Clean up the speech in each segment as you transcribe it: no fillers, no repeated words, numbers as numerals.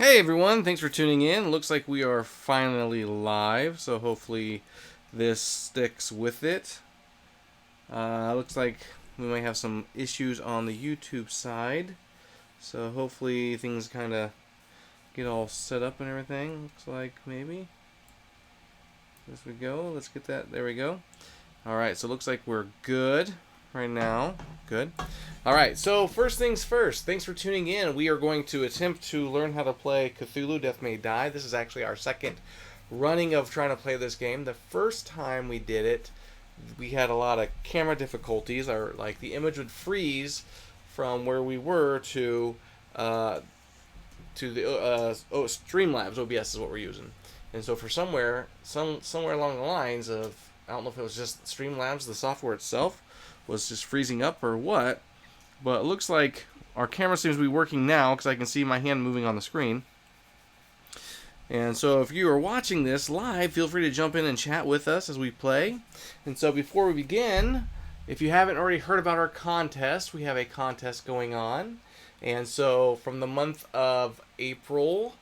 Hey everyone, thanks for tuning in. Looks like we are finally live, so hopefully this sticks with it. Looks like we might have some issues on the YouTube side, so hopefully things kind of get all set up and everything. Looks like maybe. There we go. Let's get that. There we go. Alright, so it looks like we're good right now. Good. Alright, so first things first. Thanks for tuning in. We are going to attempt to learn how to play Cthulhu, Death May Die. This is actually our second running of trying to play this game. The first time we did it, we had a lot of camera difficulties. The image would freeze from where we were to the Streamlabs. OBS is what we're using. And so for somewhere along the lines of, I don't know if it was just Streamlabs, the software itself, was just freezing up or what, but it looks like our camera seems to be working now because I can see my hand moving on the screen. And so if you are watching this live, feel free to jump in and chat with us as we play. And so before we begin, if you haven't already heard about our contest, we have a contest going on. And so from the month of April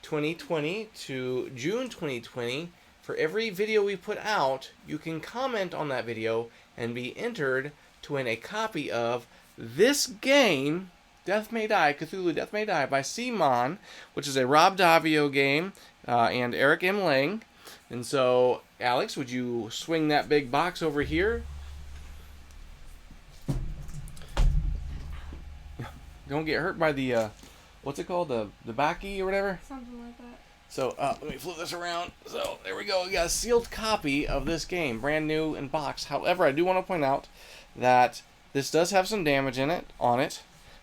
2020 to June 2020, for every video we put out, you can comment on that video and be entered to win a copy of this game, Death May Die, Cthulhu Death May Die, by CMON, which is a Rob Davuay game, and Eric M. Lang. And so, Alex, would you swing that big box over here? Don't get hurt by the, what's it called, the backy or whatever? Something like that. So, let me flip this around. So, there we go. We got a sealed copy of this game, brand new in box. However, I do want to point out that this does have some damage on it.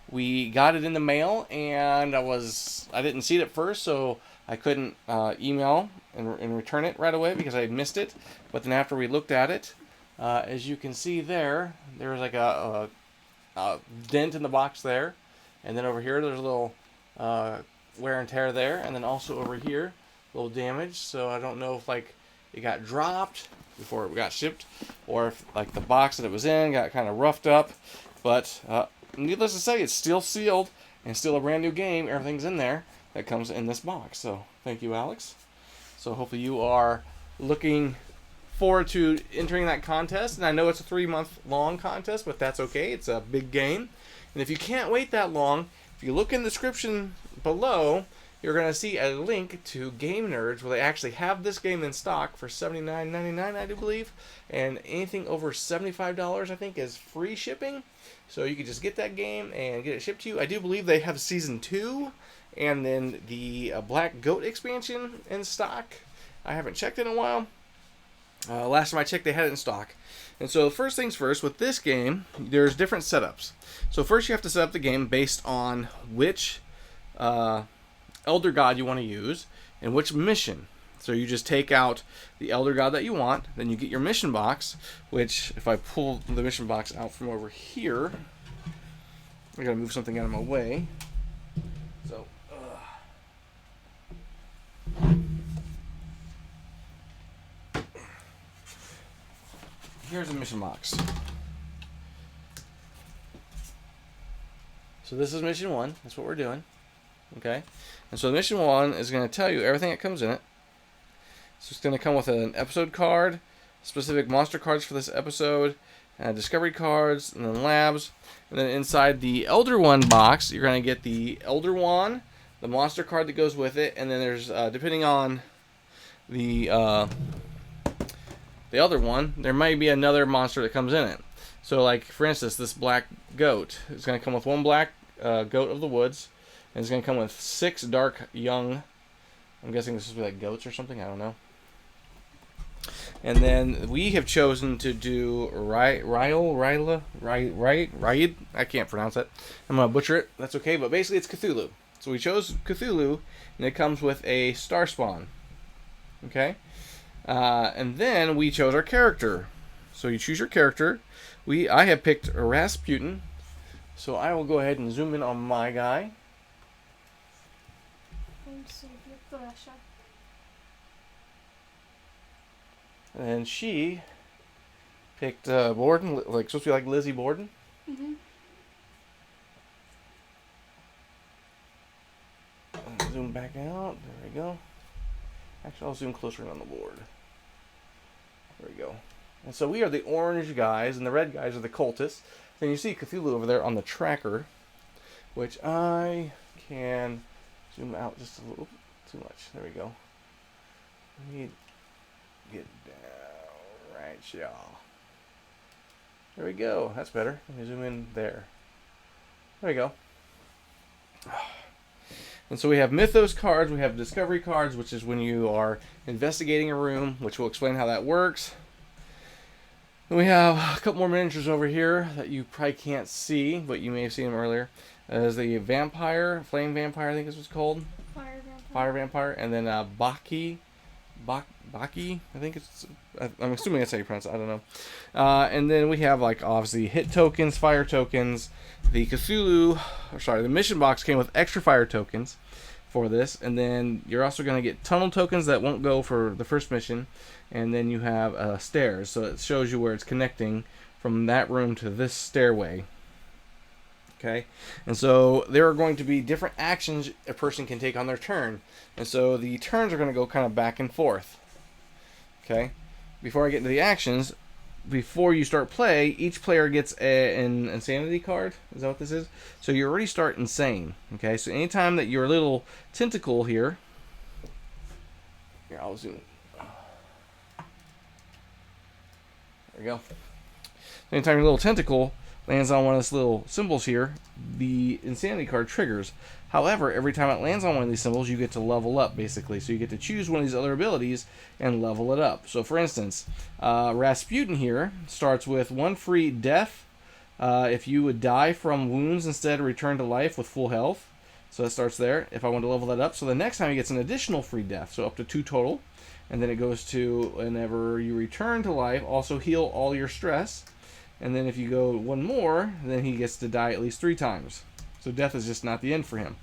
We got it in the mail, and I didn't see it at first, so I couldn't email and return it right away because I had missed it. But then after we looked at it, as you can see there was like a dent in the box there. And then over here, there's a little wear and tear there, and then also over here, a little damage. So I don't know if it got dropped before it got shipped, or if the box that it was in got kind of roughed up. But needless to say, it's still sealed and still a brand new game. Everything's in there that comes in this box. So thank you, Alex. So hopefully you are looking forward to entering that contest. And I know it's a 3-month long contest, but that's okay. It's a big game. And if you can't wait that long, if you look in the description below, you're going to see a link to Game Nerds where they actually have this game in stock for $79.99, I do believe. And anything over $75, I think, is free shipping. So you can just get that game and get it shipped to you. I do believe they have Season 2 and then the Black Goat expansion in stock. I haven't checked in a while. Last time I checked, they had it in stock. And so first things first, with this game, there's different setups. So first you have to set up the game based on which Elder God you want to use and which mission. So you just take out the Elder God that you want, then you get your mission box, which if I pull the mission box out from over here, I gotta move something out of my way. So, here's the mission box. So this is mission 1. That's what we're doing. Okay? And so mission 1 is going to tell you everything that comes in it. So it's going to come with an episode card, specific monster cards for this episode, discovery cards, and then labs. And then inside the Elder One box, you're going to get the Elder One, the monster card that goes with it, and then there's, depending on the other one, there might be another monster that comes in it. So, for instance, this black goat is going to come with 1 black goat of the woods, and it's going to come with 6 dark young. I'm guessing this is like goats or something. I don't know. And then we have chosen to do Ryla. I can't pronounce that. I'm going to butcher it. That's okay, but basically it's Cthulhu. So we chose Cthulhu, and it comes with a star spawn. Okay? And then we chose our character. So you choose your character. I have picked Rasputin. So I will go ahead and zoom in on my guy. And she picked Borden, supposed to be like Lizzie Borden. Mm-hmm. zoom back out. There we go. Actually, I'll zoom closer in on the board. There we go. And so we are the orange guys, and the red guys are the cultists. Then you see Cthulhu over there on the tracker, which I can zoom out just a little too much. There we go. Let me get down right, y'all. There we go. That's better. Let me zoom in there. There we go. And so we have Mythos cards, we have Discovery cards, which is when you are investigating a room, which will explain how that works. And we have a couple more miniatures over here that you probably can't see, but you may have seen them earlier. There's the Vampire, Flame Vampire, I think is what it's called. Fire Vampire. Fire Vampire. And then Baki, I think it's, I'm assuming that's how you pronounce it, I don't know. And then we have, like, obviously hit tokens, fire tokens. The the mission box came with extra fire tokens for this. And then you're also going to get tunnel tokens that won't go for the first mission. And then you have stairs, so it shows you where it's connecting from that room to this stairway. Okay, and so there are going to be different actions a person can take on their turn. And so the turns are going to go kind of back and forth. Okay, before I get into the actions, before you start play, each player gets an insanity card. Is that what this is? So you already start insane. Okay, so anytime that your little tentacle here, I'll zoom. There we go. Anytime your little tentacle lands on one of these little symbols here, the insanity card triggers. However, every time it lands on one of these symbols, you get to level up, basically. So you get to choose one of these other abilities and level it up. So, for instance, Rasputin here starts with 1 free death. If you would die from wounds instead, return to life with full health. So that starts there. If I want to level that up, so the next time he gets an additional free death, so up to 2 total. And then it goes to whenever you return to life, also heal all your stress. And then if you go 1 more, then he gets to die at least 3 times. So death is just not the end for him.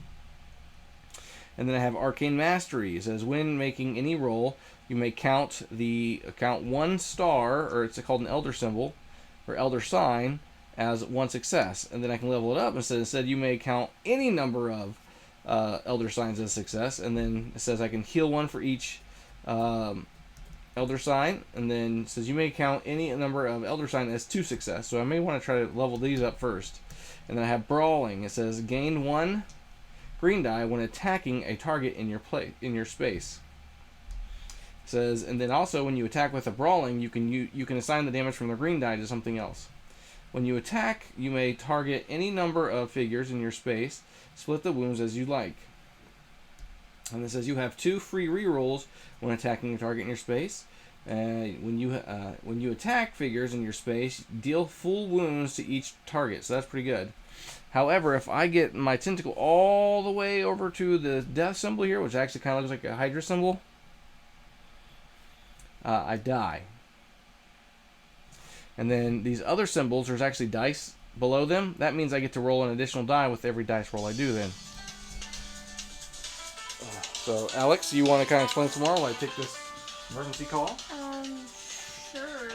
And then I have Arcane Mastery. It says when making any roll, you may count 1 star, or it's called an elder symbol, or elder sign, as 1 success. And then I can level it up and instead you may count any number of elder signs as success. And then it says I can heal 1 for each elder sign, and then it says you may count any number of elder sign as 2 success. So I may want to try to level these up first. And then I have Brawling. It says gain 1 green die when attacking a target in your space. It says, and then also when you attack with a Brawling, you can assign the damage from the green die to something else. When you attack, you may target any number of figures in your space. Split the wounds as you like. And it says you have 2 free rerolls when attacking a target in your space. When you attack figures in your space, deal full wounds to each target. So that's pretty good. However, if I get my tentacle all the way over to the death symbol here, which actually kind of looks like a Hydra symbol, I die. And then these other symbols, there's actually dice below them. That means I get to roll an additional die with every dice roll I do then. So, Alex, you want to kind of explain some more while I take this emergency call? Sure.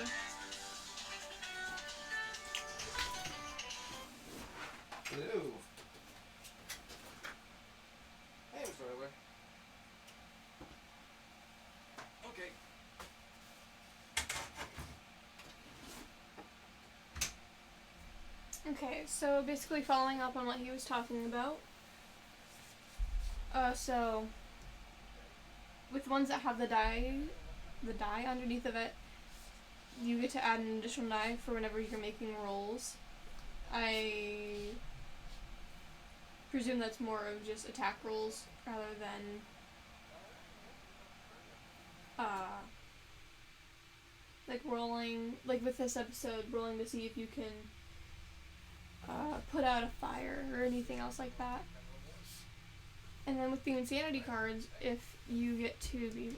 Hello. Hey, Mr. Davuay. Okay. Okay, so basically following up on what he was talking about. So with ones that have the die underneath of it, you get to add an additional die for whenever you're making rolls. I presume that's more of just attack rolls rather than like rolling, like with this episode, rolling to see if you can put out a fire or anything else like that. And then with the insanity cards, if you get to be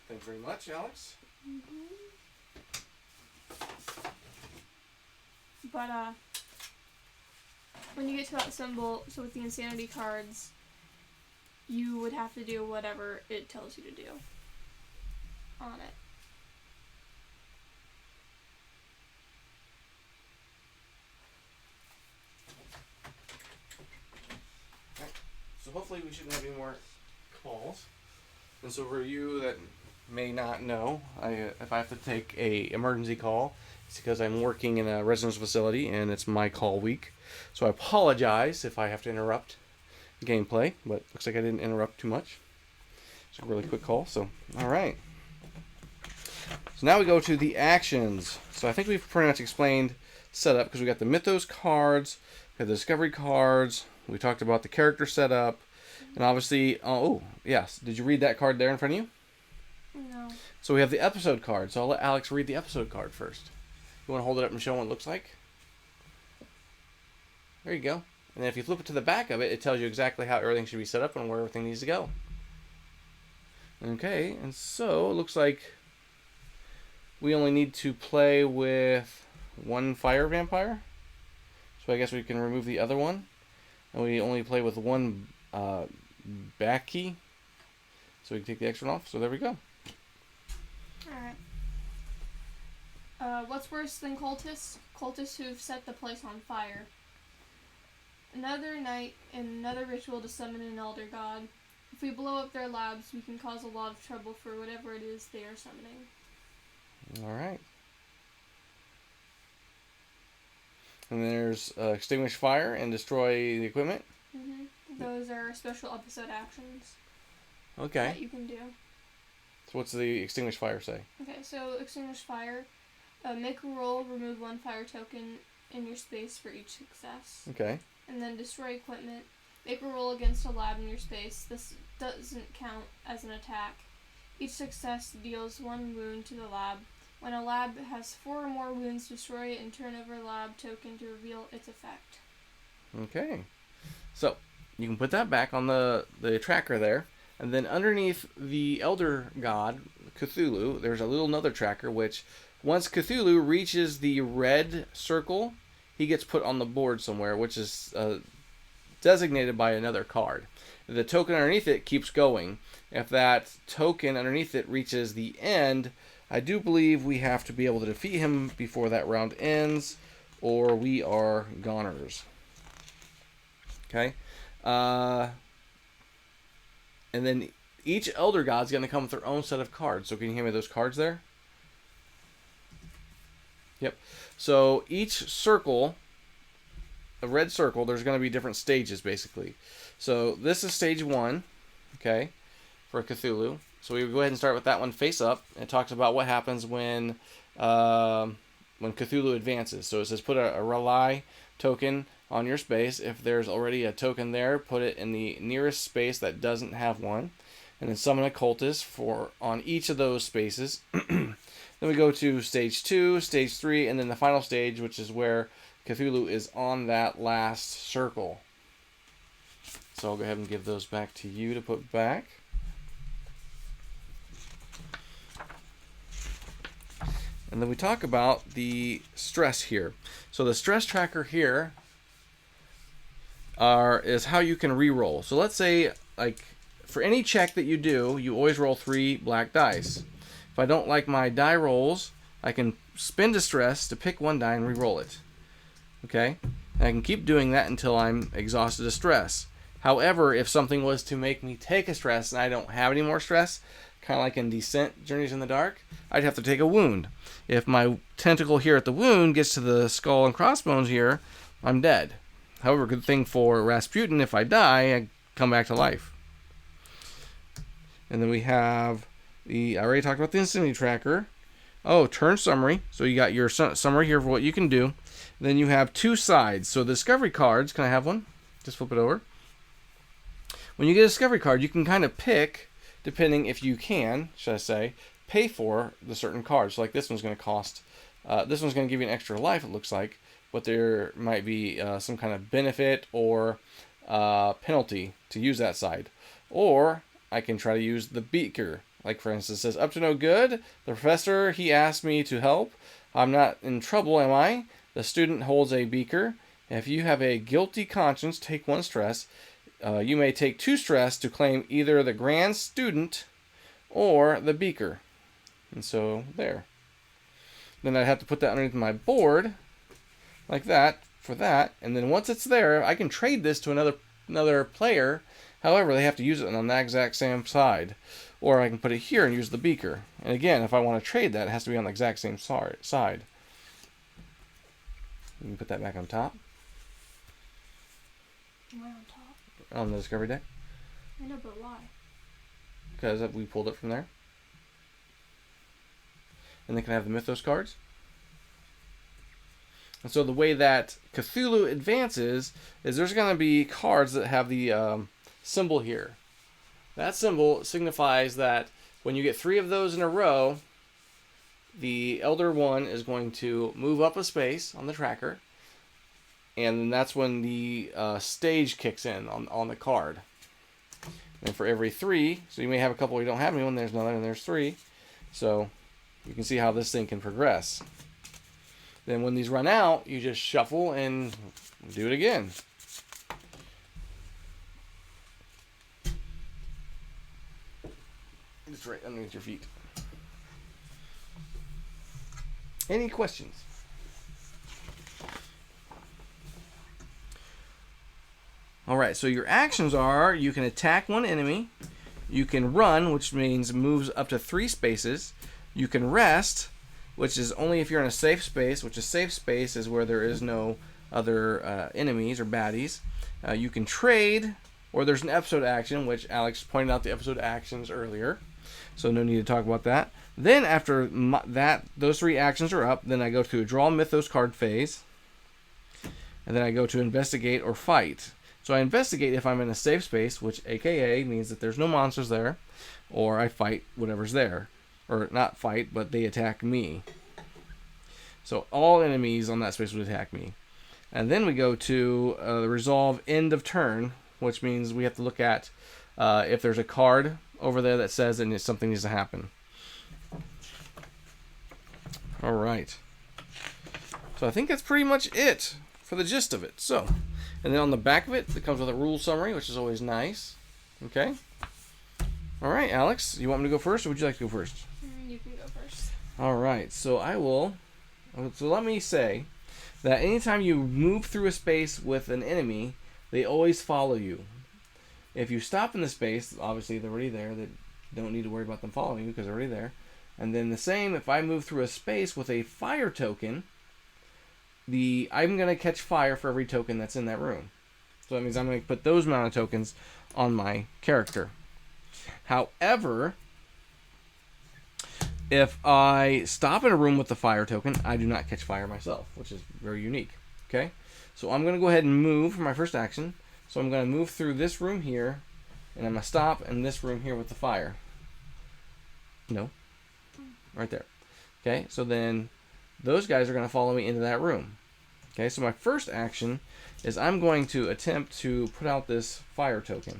Thanks very much, Alex. But when you get to that symbol, so with the insanity cards, you would have to do whatever it tells you to do on it. hopefully we shouldn't have any more calls. And so for you that may not know, if I have to take a emergency call, it's because I'm working in a residence facility and it's my call week. So I apologize if I have to interrupt gameplay, but looks like I didn't interrupt too much. It's a really quick call, so alright. So now we go to the actions. So I think we've pretty much explained setup because we got the Mythos cards, we have the Discovery cards, we talked about the character setup, and obviously, oh yes, did you read that card there in front of you? No. So we have the episode card, so I'll let Alex read the episode card first. You want to hold it up and show what it looks like? There you go. And then if you flip it to the back of it, it tells you exactly how everything should be set up and where everything needs to go. Okay, and so it looks like we only need to play with one fire vampire. So I guess we can remove the other one. And we only play with one back key. So we can take the extra one off. So there we go. Alright. What's worse than cultists? Cultists who've set the place on fire. Another night and another ritual to summon an elder god. If we blow up their labs, we can cause a lot of trouble for whatever it is they are summoning. Alright. And there's extinguish fire and destroy the equipment. Those are special episode actions. Okay. That you can do. So what's the extinguish fire say? Okay, so extinguish fire. Make a roll, remove one fire token in your space for each success. Okay. And then destroy equipment. Make a roll against a lab in your space. This doesn't count as an attack. Each success deals 1 wound to the lab. When a lab has 4 or more wounds, destroy it and turn over lab token to reveal its effect. Okay. So you can put that back on the tracker there. And then underneath the Elder God, Cthulhu, there's a little another tracker which once Cthulhu reaches the red circle, he gets put on the board somewhere, which is designated by another card. The token underneath it keeps going. If that token underneath it reaches the end, I do believe we have to be able to defeat him before that round ends, or we are goners. Okay? And then each Elder God's going to come with their own set of cards. So can you hand me those cards there? Yep. So each circle, a red circle, there's going to be different stages basically. So this is stage 1, okay, for Cthulhu. So we go ahead and start with that one face up. It talks about what happens when Cthulhu advances. So it says put a rely token on your space. If there's already a token there, put it in the nearest space that doesn't have one. And then summon a cultist on each of those spaces. Then we go to stage 2, stage 3, and then the final stage, which is where Cthulhu is on that last circle. So I'll go ahead and give those back to you to put back. And then we talk about the stress here. So the stress tracker here is how you can re-roll. So let's say, like, for any check that you do, you always roll 3 black dice. If I don't like my die rolls, I can spend a stress to pick 1 die and re-roll it. Okay? And I can keep doing that until I'm exhausted of stress. However, if something was to make me take a stress and I don't have any more stress, kind of like in Descent, Journeys in the Dark, I'd have to take a wound. If my tentacle here at the wound gets to the skull and crossbones here, I'm dead. However, good thing for Rasputin, if I die, I come back to life. And then we have I already talked about the Insanity Tracker. Oh, turn summary. So you got your summary here for what you can do. Then you have 2 sides. So the Discovery cards, can I have one? Just flip it over. When you get a Discovery card, you can kind of pick, depending if you can, should I say, pay for the certain cards. So like this one's going to cost, this one's going to give you an extra life, it looks like, but there might be some kind of benefit or penalty to use that side. Or I can try to use the Beaker. Like, for instance, it says, up to no good. The professor, he asked me to help. I'm not in trouble, am I? The student holds a beaker. If you have a guilty conscience, take 1 stress. You may take 2 stress to claim either the grand student or the beaker. And so, there. Then I'd have to put that underneath my board, like that, for that. And then once it's there, I can trade this to another player However, they have to use it on that exact same side. Or I can put it here and use the beaker. And again, if I want to trade that, it has to be on the exact same side. You can put that back on top. Why on top? On the discovery deck. I know, but why? Because we pulled it from there. And then can I have the Mythos cards? And so the way that Cthulhu advances is there's going to be cards that have the symbol here. That symbol signifies that when you get 3 of those in a row, the Elder One is going to move up a space on the tracker. And then that's when the stage kicks in on the card. And for every 3, so you may have a couple where you don't have anyone, there's another, and there's 3. So you can see how this thing can progress. Then when these run out, you just shuffle and do it again. It's right underneath your feet. Any questions? Alright, so your actions are, you can attack one enemy, you can run, which means moves up to 3 spaces, you can rest, which is only if you're in a safe space, which a safe space is where there is no other enemies or baddies. You can trade, or there's an episode action, which Alex pointed out the episode actions earlier, so no need to talk about that. Then after those 3 actions are up, then I go to a draw Mythos card phase, and then I go to investigate or fight. So I investigate if I'm in a safe space, which AKA means that there's no monsters there, or I fight whatever's there. Or not fight, but they attack me. So all enemies on that space would attack me. And then we go to the resolve end of turn, which means we have to look at if there's a card over there that says that something needs to happen. Alright. So I think that's pretty much it for the gist of it. So, and then on the back of it, it comes with a rule summary, which is always nice. Okay? Alright, Alex, you want me to go first, or would you like to go first? You can go first. Alright, so I will. So let me say that anytime you move through a space with an enemy, they always follow you. If you stop in the space, obviously they're already there. They don't need to worry about them following you because they're already there. And then the same, if I move through a space with a fire token, I'm going to catch fire for every token that's in that room. So that means I'm going to put those amount of tokens on my character. However, if I stop in a room with the fire token, I do not catch fire myself, which is very unique. Okay? So I'm going to go ahead and move for my first action. So I'm going to move through this room here, and I'm going to stop in this room here with the fire. No. Right there. Okay? So then those guys are going to follow me into that room. Okay? So my first action is I'm going to attempt to put out this fire token.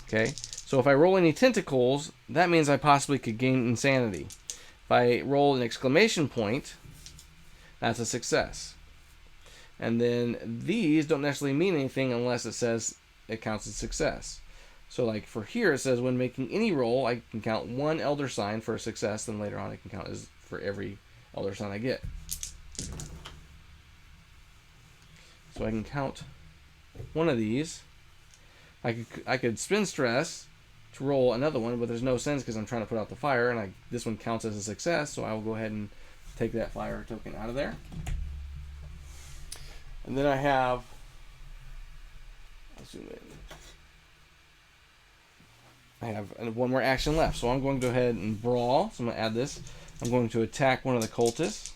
Okay? So if I roll any tentacles, that means I possibly could gain insanity. If I roll an exclamation point, that's a success. And then these don't necessarily mean anything unless it says it counts as success. So like for here, it says when making any roll, I can count 1 elder sign for a success, then later on I can count as for every elder sign I get. So I can count one of these. I could spin stress to roll another one, but there's no sense because I'm trying to put out the fire, and this one counts as a success, so I will go ahead and take that fire token out of there. And then I have, I'll zoom in. I have one more action left, so I'm going to go ahead and brawl. So I'm going to add this. I'm going to attack one of the cultists.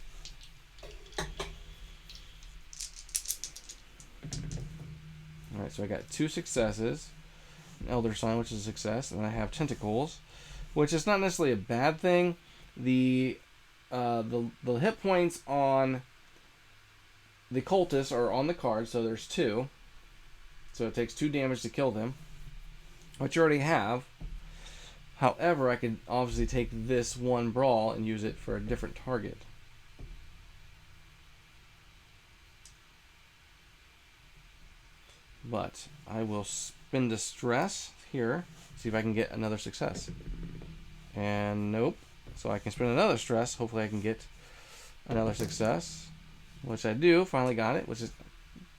Alright, so I got 2 successes. An Elder Sign, which is a success, and I have Tentacles, which is not necessarily a bad thing. The hit points on the cultists are on the card, so there's 2. So it takes 2 damage to kill them, which you already have. However, I could obviously take this 1 brawl and use it for a different target. But I will spin Distress here, see if I can get another success. And nope. So I can spin another stress, hopefully I can get another success. Which I do, finally got it, which is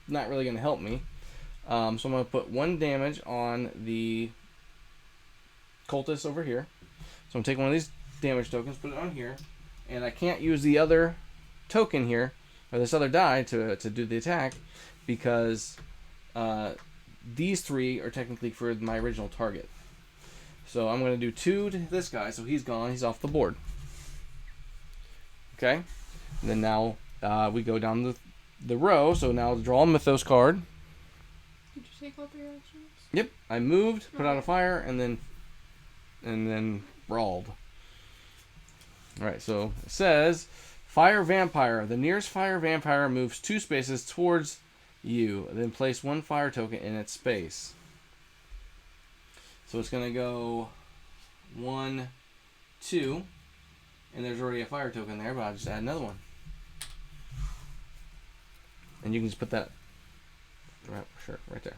not really going to help me. So I'm going to put 1 damage on the cultist over here. So I'm taking one of these damage tokens, put it on here, and I can't use the other token here, or this other die to do the attack, because these 3 are technically for my original target. So I'm going to do 2 to this guy, so he's gone, he's off the board. Okay? And then now we go down the row, so now draw a Mythos card. Did you take all 3 actions? Yep, I moved, put out a fire, and then brawled. Alright, so it says, Fire Vampire. The nearest Fire Vampire moves 2 spaces towards you. Then place 1 fire token in its space. So it's going to go 1, 2, and there's already a fire token there, but I'll just add another one. And you can just put that right there.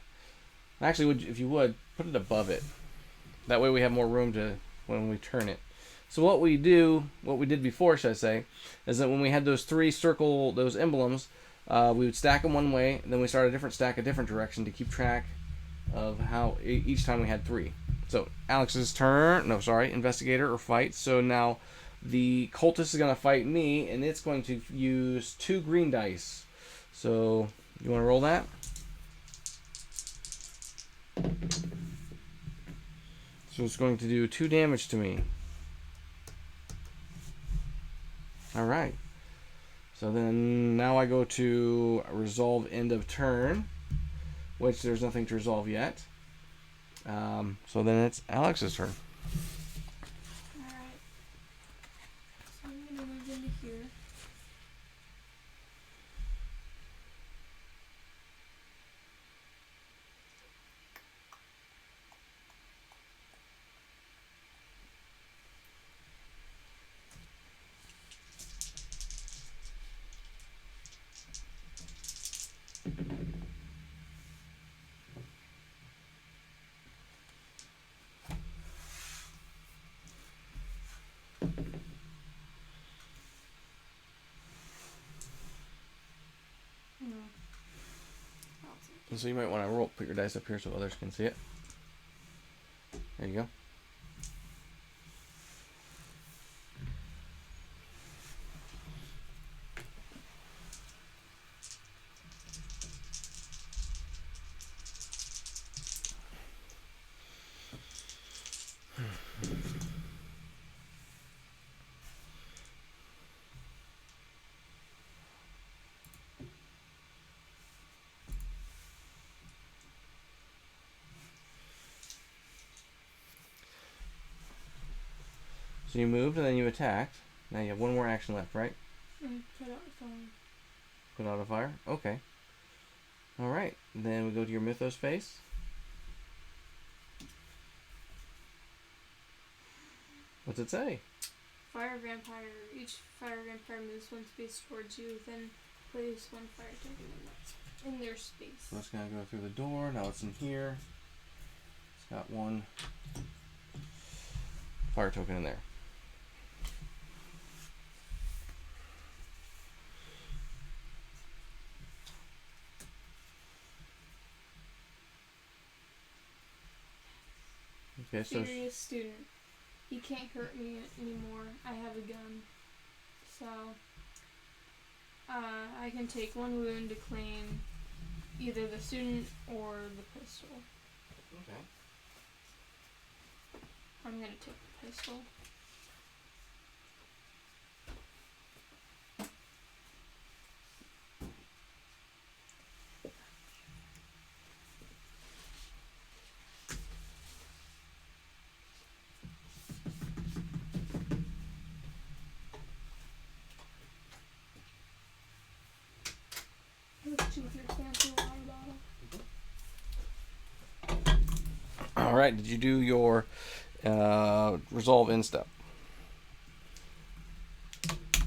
Actually, if you would, put it above it. That way we have more room to when we turn it. So what we did before, should I say, is that when we had those 3 those emblems, we would stack them one way, and then we start a different stack a different direction to keep track of how each time we had 3. So Alex's turn, investigator or fight. So now the cultist is going to fight me, and it's going to use 2 green dice. So you want to roll that? So it's going to do 2 damage to me. Alright. So then now I go to resolve end of turn, which there's nothing to resolve yet. So then it's Alex's turn. Alright. So I'm going to move into here. And so you might want to put your dice up here so others can see it. There you go. So you moved and then you attacked. Now you have 1 more action left, right? Put out a fire. Put out a fire? Okay. Alright. Then we go to your Mythos phase. What's it say? Fire Vampire. Each Fire Vampire moves 1 space towards you, then place 1 fire token in their space. So it's going to go through the door. Now it's in here. It's got 1 fire token in there. Okay, so Serious student. He can't hurt me anymore. I have a gun. So, I can take 1 wound to claim either the student or the pistol. okay. I'm gonna take the pistol. With your fancy water bottle. Alright, did you do your resolve end step?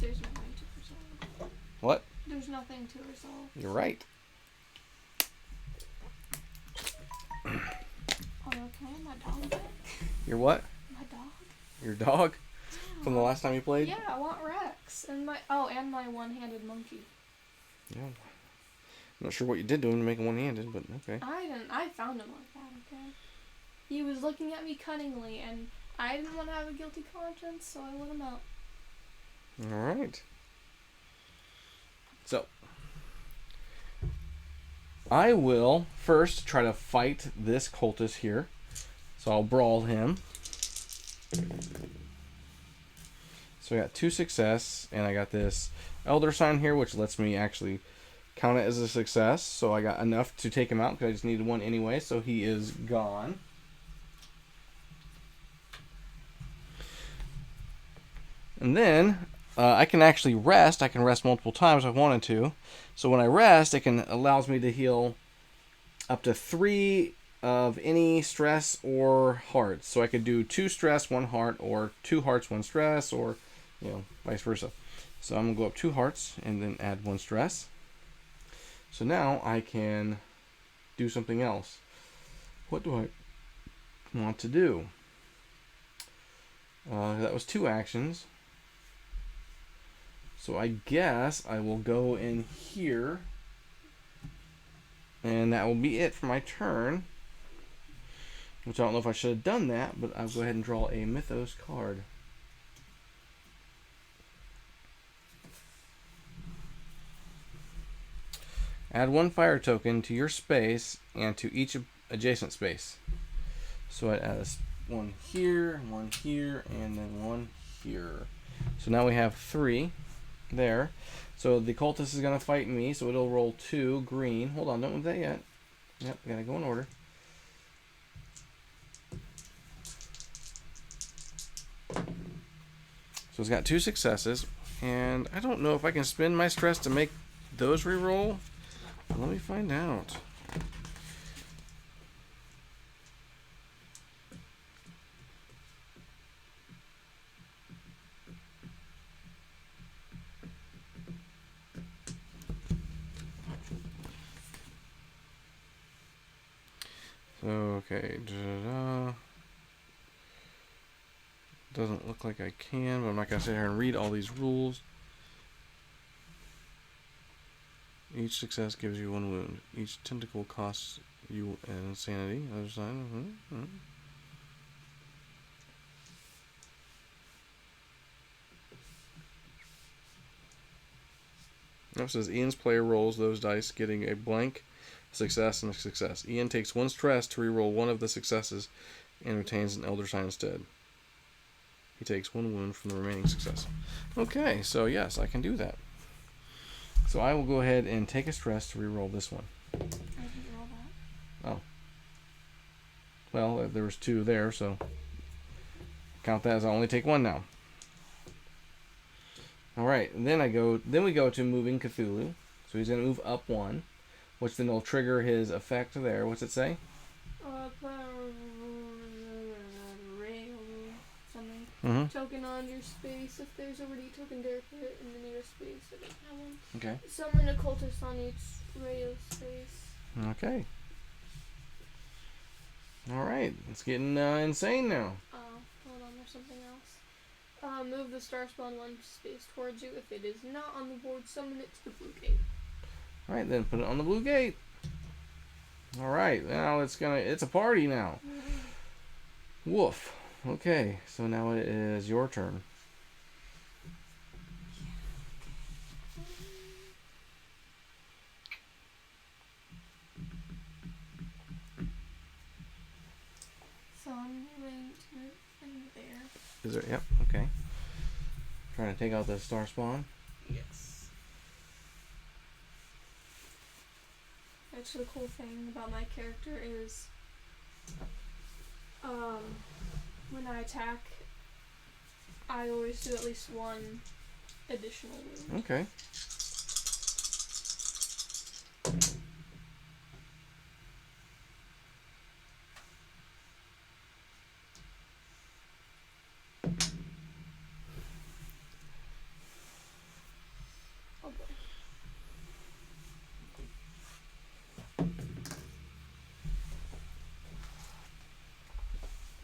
There's nothing to resolve. What? There's nothing to resolve. You're right. Although, can I have my dog back? Your what? My dog? Your dog? From the last time you played? Yeah, I want Rex. And my one-handed monkey. Yeah. not sure what you did to him to make him one-handed, but okay. I didn't. I found him like that. Okay. He was looking at me cunningly, and I didn't want to have a guilty conscience, so I let him out. All right. So, I will first try to fight this cultist here. So I'll brawl him. So I got 2 success, and I got this Elder Sign here, which lets me actually count it as a success. So I got enough to take him out, because I just needed 1 anyway, so he is gone. And then I can actually rest. I can rest multiple times if I wanted to. So when I rest, it allows me to heal up to 3 of any stress or hearts. So I could do 2 stress, 1 heart, or 2 hearts, 1 stress, or vice versa. So I'm gonna go up 2 hearts and then add 1 stress. So now I can do something else. What do I want to do? That was 2 actions. So I guess I will go in here, and that will be it for my turn. Which I don't know if I should have done that, but I'll go ahead and draw a Mythos card. Add 1 fire token to your space and to each adjacent space. So I add 1 here, 1 here, and then 1 here. So now we have 3 there. So the cultist is going to fight me, so it'll roll 2 green. Hold on, don't move that yet. Yep, gotta go in order. So it's got 2 successes, and I don't know if I can spend my stress to make those reroll. Let me find out. Okay. Doesn't look like I can, but I'm not going to sit here and read all these rules. Each success gives you 1 wound. Each tentacle costs you an insanity. Other side. Now it says Ian's player rolls those dice, getting a blank, success, and a success. Ian takes 1 stress to reroll 1 of the successes and retains an Elder Sign instead. He takes 1 wound from the remaining success. Okay, so yes, I can do that. So I will go ahead and take a stress to reroll this one. I didn't roll that. Oh. Well, there was 2 there, so count that as I only take 1 now. All right, and then we go to moving Cthulhu. So he's going to move up 1, which then will trigger his effect there. What's it say? Something. Token on your space. If there's already a token there, put it in the nearest space. I don't have one. Okay. Summon a cultist on each radio space. Okay. All right, it's getting insane now. Hold on, there's something else. Move the star spawn 1 space towards you. If it is not on the board, summon it to the blue gate. All right, then put it on the blue gate. All right, now it's a party now. Woof. Okay, so now it is your turn. So I'm going to move in there. Is there? Yep. Okay. Trying to take out the star spawn. Yes. Actually, the cool thing about my character is, when I attack, I always do at least 1 additional wound. Okay. Oh boy.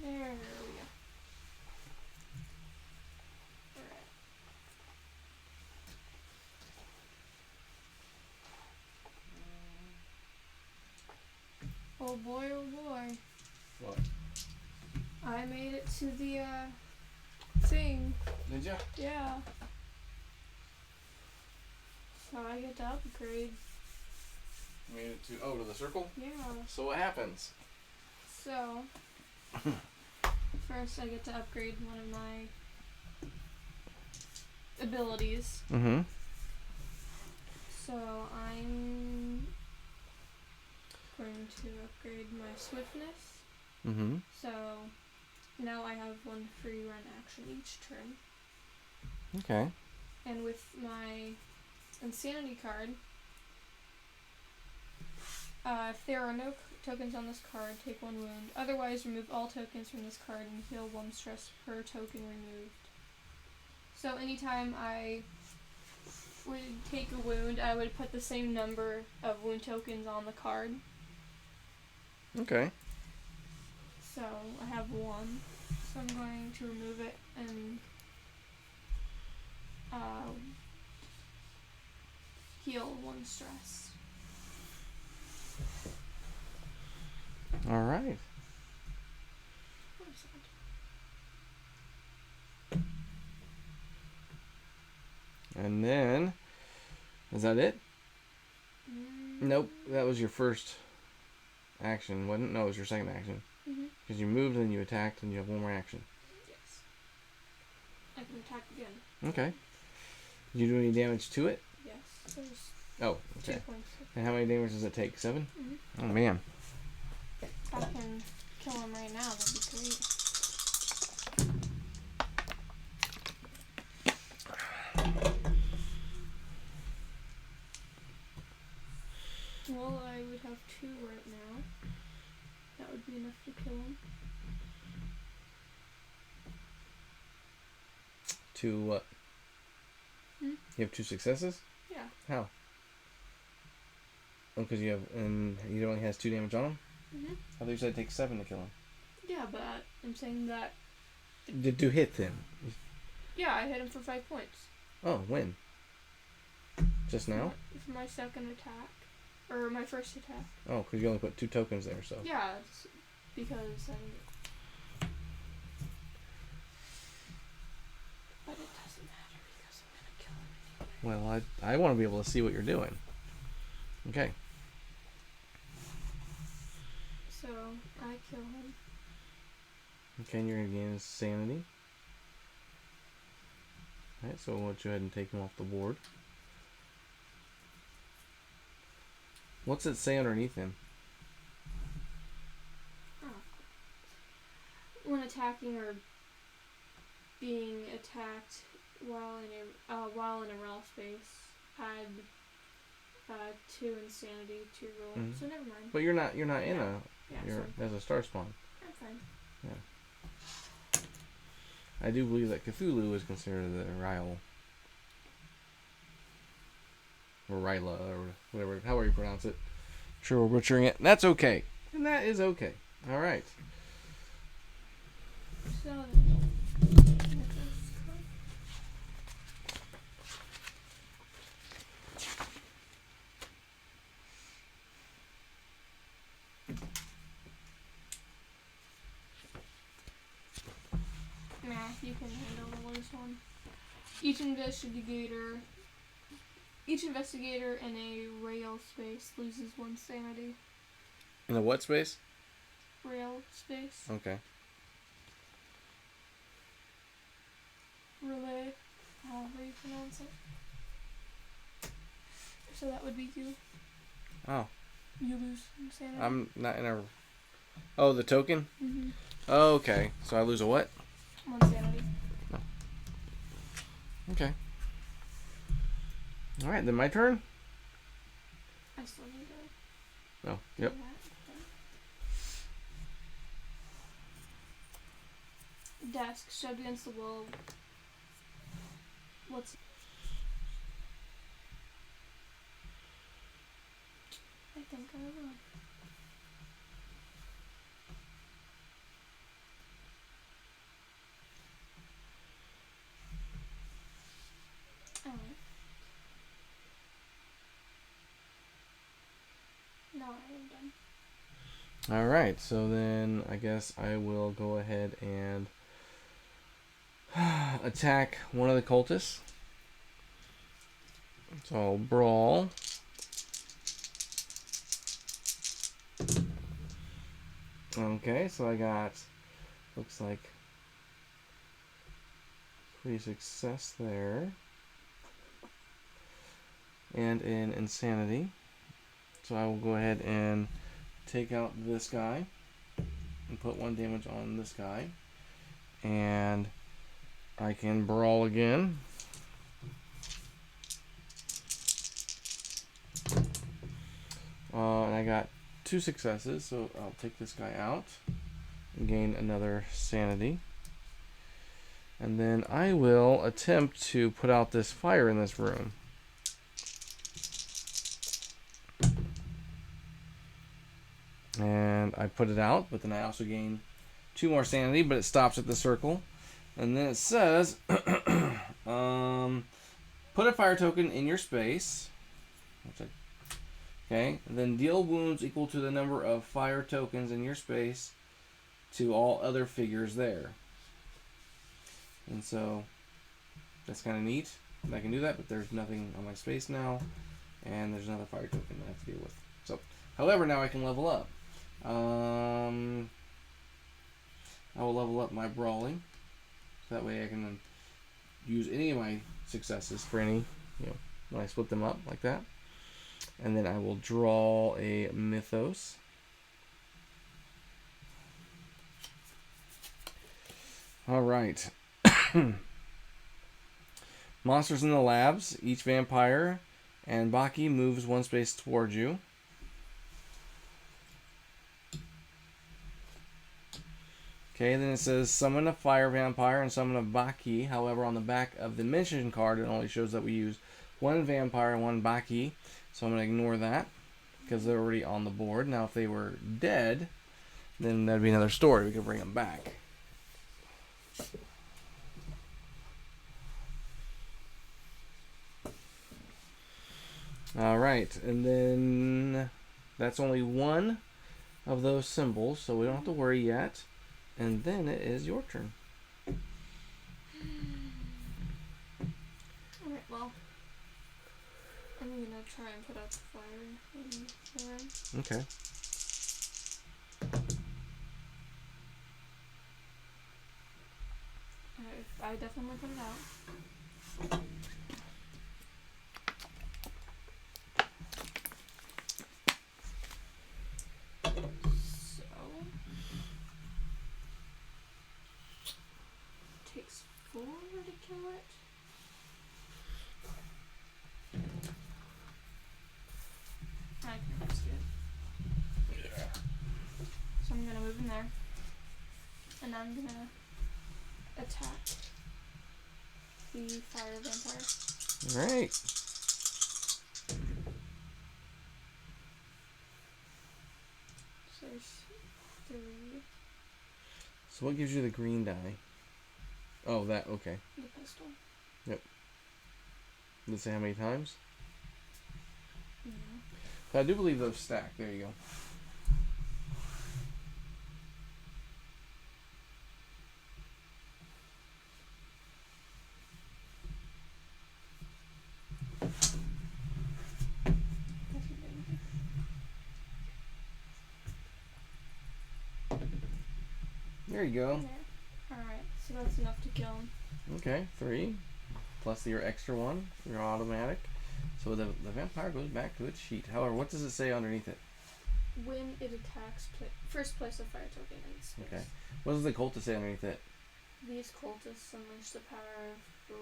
There we go. Alright. Oh boy, oh boy. What? I made it to the thing. Did you? Yeah. So I get to upgrade. Made it to the circle? Yeah. So what happens? So first I get to upgrade one of my abilities. Mm-hmm. So I'm going to upgrade my swiftness. Mm-hmm. So now I have one free run action each turn. Okay. And with my insanity card, if there are no tokens on this card, take 1 wound. Otherwise, remove all tokens from this card and heal 1 stress per token removed. So anytime I would take a wound, I would put the same number of wound tokens on the card. Okay. So I have 1. So I'm going to remove it and heal 1 stress. All right. What is that? And then, is that it? Mm-hmm. Nope. That was your first action, wasn't it? No, it was your second action. Mm-hmm. Because you moved and then you attacked and you have 1 more action. Yes. I can attack again. Okay. Did you do any damage to it? Yes. There's Oh, okay. 2 points. And how many damage does it take? 7? Mm-hmm. Oh, man. If I can kill him right now, that'd be great. Well, I would have 2 right now. That would be enough to kill him. 2 what? Hmm? You have 2 successes? Yeah. How? Oh, because you only has 2 damage on him? Mm-hmm. I thought you said it takes 7 to kill him. Yeah, but I'm saying that... Did you hit him? Yeah, I hit him for 5 points. Oh, when? Just now? For my second attack. Or my first attack. Oh, because you only put 2 tokens there, so. Yeah, it's because I... But it doesn't matter because I'm gonna kill him anyway. Well, I want to be able to see what you're doing. Okay. So, I kill him. Okay, and you're going to gain his sanity. Alright, so we'll go ahead and take him off the board. What's it say underneath him? Oh. When attacking or being attacked while in a raw space, add 2 insanity to roll. Mm-hmm. So never mind. But you're not in so as a star spawn. I'm fine. Yeah. I do believe that Cthulhu is considered the Ryle. Or Ryla, or whatever, however you pronounce it. Sure, we're butchering it. That's okay. And that is okay. Alright. So you can handle the worst one. Each investigator in a rail space loses 1 sanity. In a what space? Rail space. Okay. Relay, however you pronounce it. So that would be you. Oh. You lose insanity. I'm not in a... Oh, the token? Mm-hmm. Oh, okay. So I lose a what? 1 sanity. Oh. Okay. Alright, then my turn? I still need to Oh, do yep. that. Desk shoved against the wall. What's... I think I will. Alright. Now I am done. Alright, so then I guess I will go ahead and attack one of the cultists. So I'll brawl. Okay, so I got, looks like, 3 success there. And an insanity. So I will go ahead and take out this guy and put 1 damage on this guy. And I can brawl again. And I got 2 successes, so I'll take this guy out and gain another sanity. And then I will attempt to put out this fire in this room. And I put it out, but then I also gain 2 more sanity, but it stops at the circle. And then it says, put a fire token in your space. Okay, and then deal wounds equal to the number of fire tokens in your space to all other figures there. And so that's kind of neat. I can do that, but there's nothing on my space now, and there's another fire token I have to deal with. So, however, now I can level up. I will level up my brawling, so that way I can use any of my successes for any, when I split them up like that. And then I will draw a mythos. All right. Monsters in the labs. Each vampire and Baki moves 1 space towards you. Okay, then it says summon a fire vampire and summon a Baki. However, on the back of the mission card, it only shows that we use 1 vampire and 1 Baki. So I'm going to ignore that because they're already on the board. Now, if they were dead, then that'd be another story. We could bring them back. All right, and then that's only 1 of those symbols, so we don't have to worry yet. And then it is your turn. Alright, well, I'm gonna try and put out the fire in the room. Okay. I definitely put it out. Takes 4 to kill it. I can risk it. Yeah. So I'm gonna move in there. And I'm gonna attack the fire vampire. Alright. So there's 3. So what gives you the green die? Oh, that, okay. The pistol. Yep. Let's say how many times? Yeah. So I do believe those stack. There you go. There you go. Alright, so that's enough to kill him. Okay, 3. Plus your extra 1 for your automatic. So the vampire goes back to its sheet. However, what does it say underneath it? When it attacks, first place a fire token in its space. Okay. What does the cultist say underneath it? These cultists unleash the power of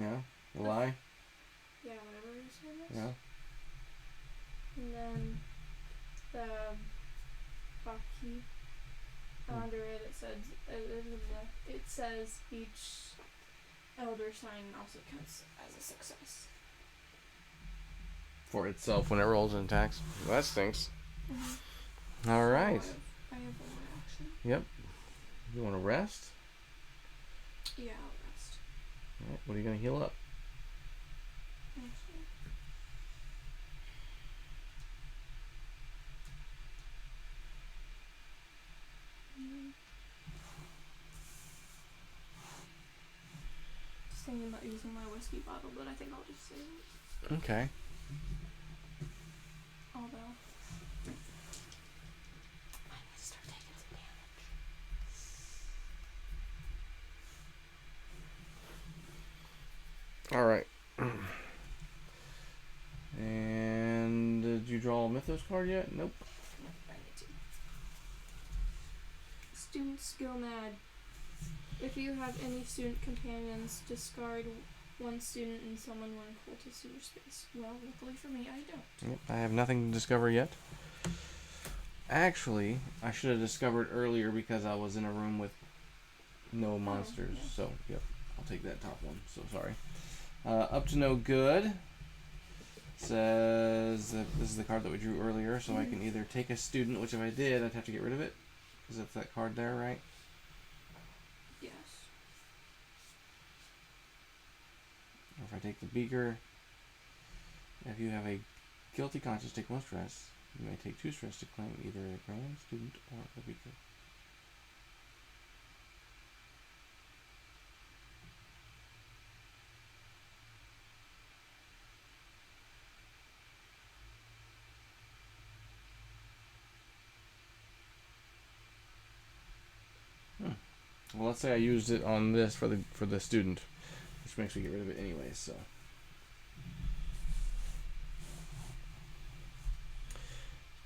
Yeah. A lie? yeah, whatever his name is. Yeah. And then the Baki under it, it says each elder sign also counts as a success. For itself when it rolls and attacks. Well, that stinks. Mm-hmm. All right. So I have 1 more action. Yep. You want to rest? Yeah, I'll rest. All right. What are you going to heal up? Actually. thinking about using my whiskey bottle, but I think I'll just save it. Okay. Although, I need to start taking some damage. All right. And did you draw a Mythos card yet? Nope. Nope, I need to. Student skill mad. If you have any student companions, discard one student and summon one cultist in your space. Well, luckily for me, I don't. Yep, I have nothing to discover yet. Actually, I should have discovered earlier because I was in a room with no monsters. Yeah. So, yep, I'll take that top one. So, sorry. Up to no good. Says that this is the card that we drew earlier, so I can either take a student, which if I did, I'd have to get rid of it. Because that's that card there, right? Yes. Or if I take the beaker, if you have a guilty conscience, take 1 stress. You may take 2 stress to claim either a grand student or a beaker. Well, let's say I used it on this for the student, which makes me get rid of it anyway. So,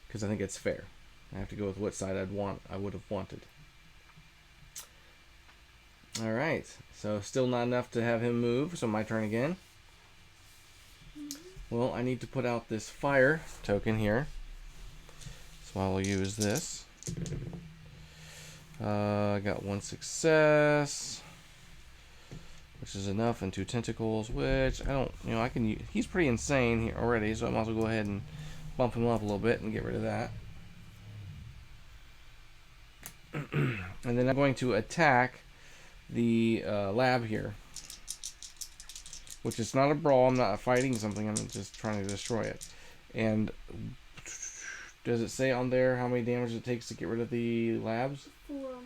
because I think it's fair, I have to go with what side I would have wanted. All right, so still not enough to have him move. So my turn again. Well, I need to put out this fire token here, so I will use this. I got 1 success, which is enough, and 2 tentacles, which I don't, I can use. He's pretty insane here already, so I might as well go ahead and bump him up a little bit and get rid of that. And then I'm going to attack the lab here, which is not a brawl. I'm not fighting something. I'm just trying to destroy it. And does it say on there how many damage it takes to get rid of the labs? 4 or more.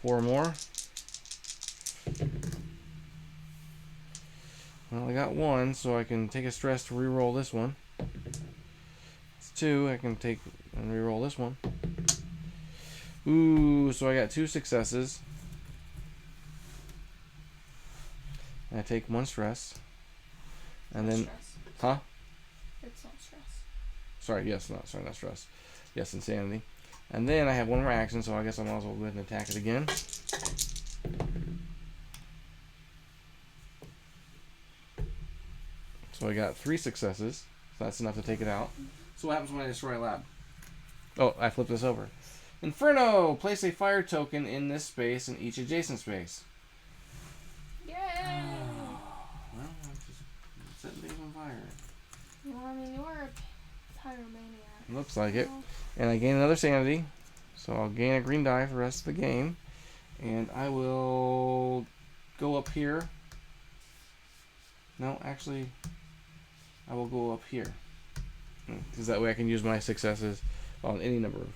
4 or more? Well, I got 1, so I can take a stress to reroll this one. It's 2, I can take and reroll this one. Ooh, so I got 2 successes. And I take 1 stress. And then, Stress. huh? It's not stress. Sorry, yes, not stress. Yes, insanity. And then I have 1 more action, so I guess I might as well go ahead and attack it again. So I got 3 successes, so that's enough to take it out. So what happens when I destroy a lab? Oh, I flip this over. Inferno! Place a fire token in this space and each adjacent space. Yay! Well, I'm just setting things on fire. Well, I mean, you're a pyromaniac. Looks like it. And I gain another sanity, so I'll gain a green die for the rest of the game. And I will go up here. No, actually, I will go up here. Because that way I can use my successes on any number of,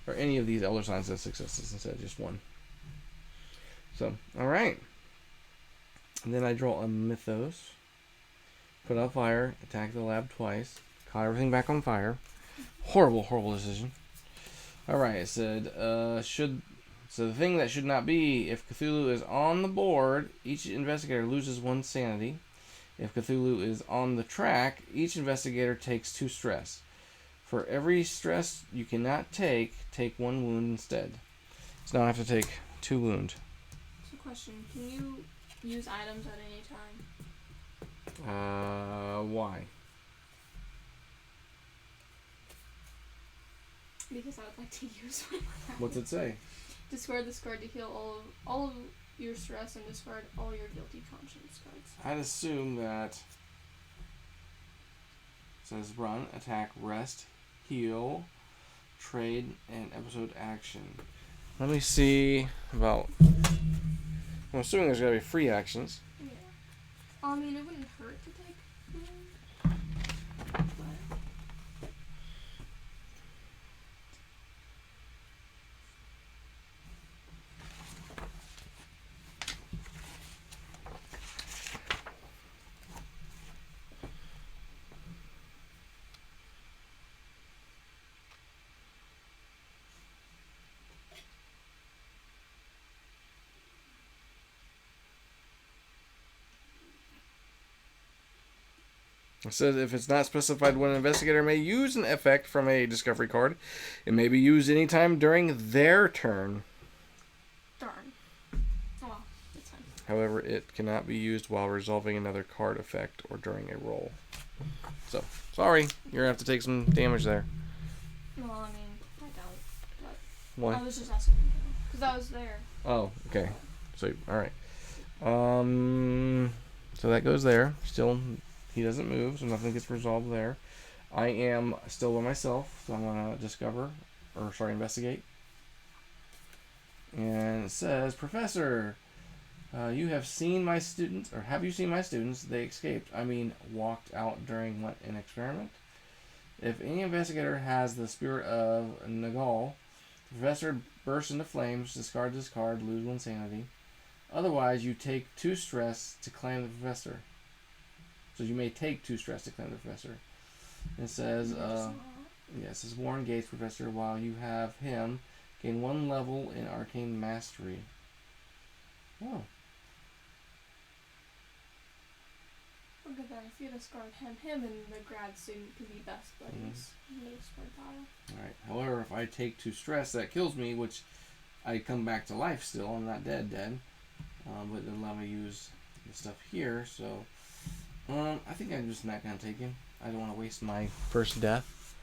or any of these Elder Signs as successes instead of just 1. So, alright. And then I draw a Mythos. Put out fire, attack the lab twice, caught everything back on fire. Horrible, horrible decision. Alright, it said, so the thing that should not be, if Cthulhu is on the board, each investigator loses 1 sanity. If Cthulhu is on the track, each investigator takes 2 stress. For every stress you cannot take 1 wound instead. So now I have to take 2 wound. So question, can you use items at any time? Why? Because I would like to use one. What's it say? Discard this card to heal all of your stress and discard all your guilty conscience cards. I'd assume that it says run, attack, rest, heal, trade, and episode action. Let me see about. I'm assuming there's gotta be free actions. Yeah. I mean, it wouldn't hurt to take one. But It says if it's not specified when an investigator may use an effect from a discovery card, it may be used anytime during their turn. Darn. Oh well, it's fine. However, it cannot be used while resolving another card effect or during a roll. So, sorry, you're going to have to take some damage there. Well, I mean, I don't. But What? I was just asking because that was there. Oh, okay. So, alright. So that goes there. Still, he doesn't move, so nothing gets resolved there. I am still by myself, so I'm going to investigate. And it says, Professor, you have seen my students, or have you seen my students? They escaped. I mean, walked out during an experiment. If any investigator has the spirit of Nagal, the professor bursts into flames, discard this card, lose 1 sanity. Otherwise, you take 2 stress to claim the professor. So you may take 2 stress to claim the professor. It says, it says Warren Gates, Professor, while you have him, gain 1 level in Arcane Mastery. Oh. Look at that. If you discard him and the grad student could be best buddies in the discard pile. Alright. However, if I take 2 stress, that kills me, which I come back to life still. I'm not dead. But it doesn't allow me to use the stuff here, so I think I'm just not going to take him. I don't want to waste my first death.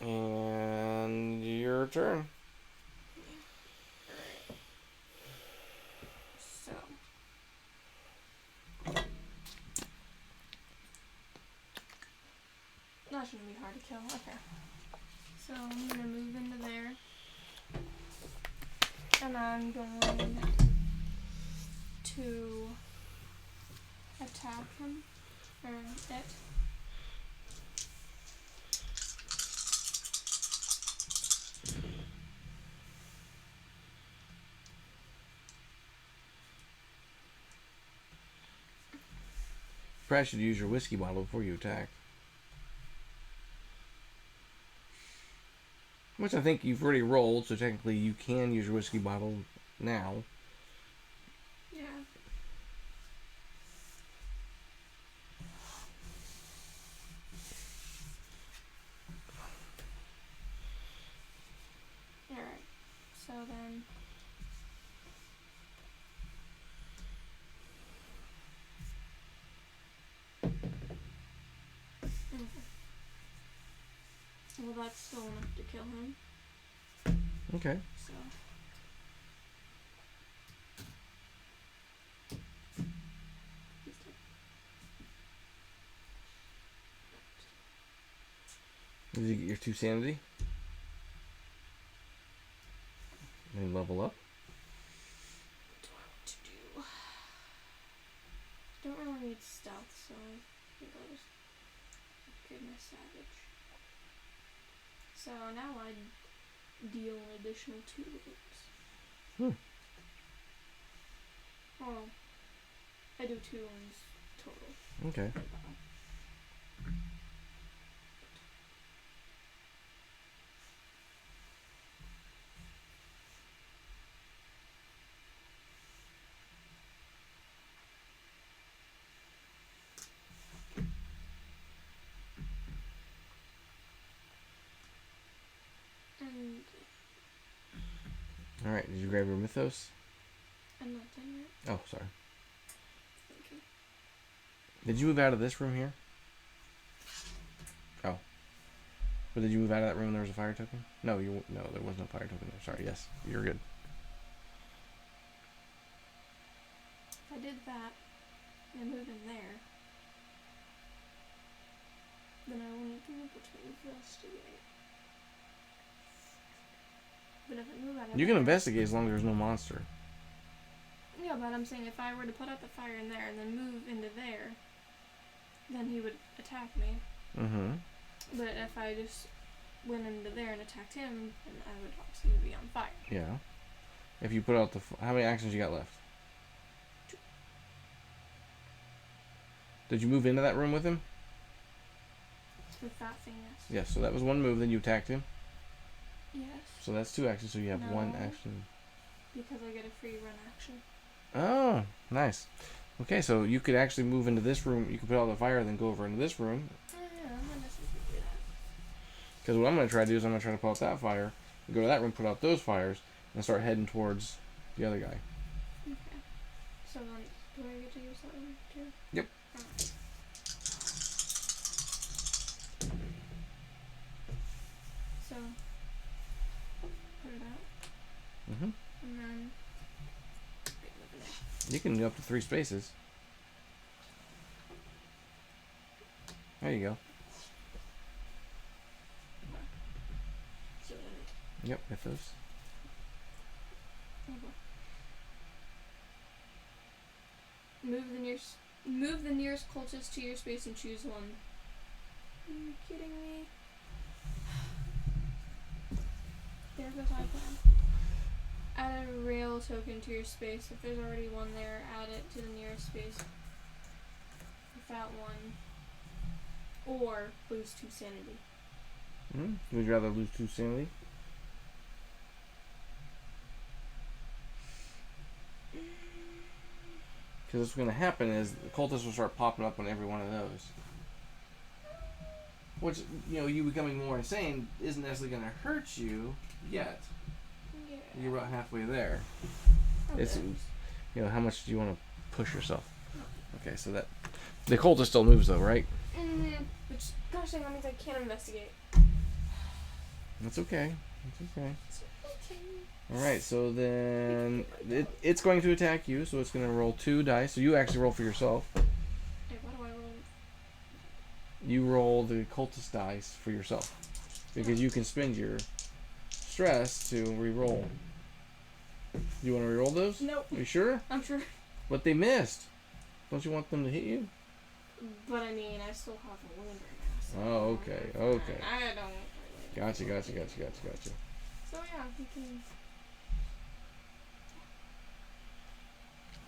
And your turn. So. That shouldn't be hard to kill. Okay. So I'm going to move into there. And I'm going to attack him. Or it. Probably should use your whiskey bottle before you attack. Which I think you've already rolled, so technically you can use your whiskey bottle now. Yeah. Alright. So then. Well, that's still enough to kill him. Okay. So. He's dead. Did you get your 2 sanity? And level up? What do I want to do? Don't really need stealth, so I think I'll just give my savage. So now I deal an additional 2 wounds. Well, I do 2 wounds total. Okay. And Alright, did you grab your mythos? I'm not done yet. Oh, sorry. Thank you. Did you move out of this room here? Oh. But did you move out of that room when there was a fire token? No, there was no fire token there. Sorry, yes. You're good. If I did that and move in there, then I wouldn't be able to investigate. But if I move out of You can there, investigate as long as there's no monster. yeah, but I'm saying if I were to put out the fire in there and then move into there, then he would attack me. Mm-hmm. But if I just went into there and attacked him, then I would obviously be on fire. Yeah. If you put out the... How many actions you got left? 2. Did you move into that room with him? With that thing, yes. Yes, so that was 1 move, then you attacked him. Yes. So that's 2 actions, so you have 1 No. action. Because I get a free run action. Oh, nice. Okay, so you could actually move into this room. You could put out the fire, then go over into this room. Yeah, I'm gonna do that. Because what I'm going to try to do is I'm going to try to put out that fire, go to that room, put out those fires, and start heading towards the other guy. Okay. So then, do I get to use that one too? Yep. Alright. So, put it out, Mm-hmm. and then get over there. You can do up to 3 spaces. There you go. So then, Yep, hit those. Move the nearest cultist to your space and choose one. Are you kidding me? There goes my plan. Add a rail token to your space. If there's already one there, add it to the nearest space without one. Or lose 2 sanity. Would you rather lose 2 sanity? Because what's going to happen is the cultists will start popping up on every one of those. Which, you becoming more insane isn't necessarily going to hurt you yet. Yeah. You're about halfway there. Okay. It's, how much do you want to push yourself? Okay, so that the cultist still moves though, right? Which, gosh dang, that means I can't investigate. That's okay. That's okay. It's okay. Alright, so then it's going to attack you, so it's going to roll 2 dice. So you actually roll for yourself. Hey, what do I roll? You roll the cultist dice for yourself. Because you can spend your stress to re-roll. You want to re-roll those? Nope. Are you sure? I'm sure. But they missed. Don't you want them to hit you? But I mean, I still have a wound right now. So Oh, okay. I don't really. Gotcha. So yeah, we can.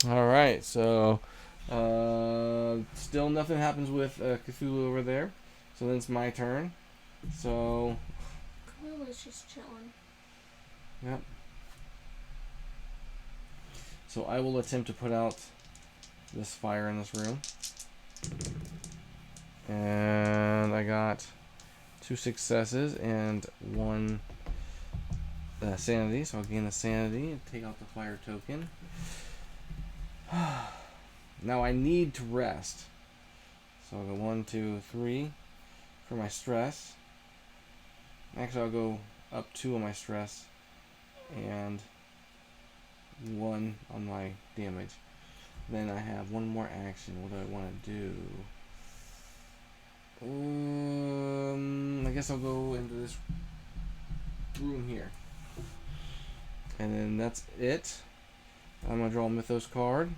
Alright, so still nothing happens with Cthulhu over there. So then it's my turn. So Cthulhu's just chilling. yep. So I will attempt to put out this fire in this room. And I got 2 successes and 1 sanity. So I'll gain the sanity and take out the fire token. Now I need to rest. So I'll go 1, 2, 3 for my stress. Actually, I'll go up 2 on my stress and 1 on my damage. Then I have 1 more action. What do I want to do? I guess I'll go into this room here. And then that's it. I'm going to draw a Mythos card.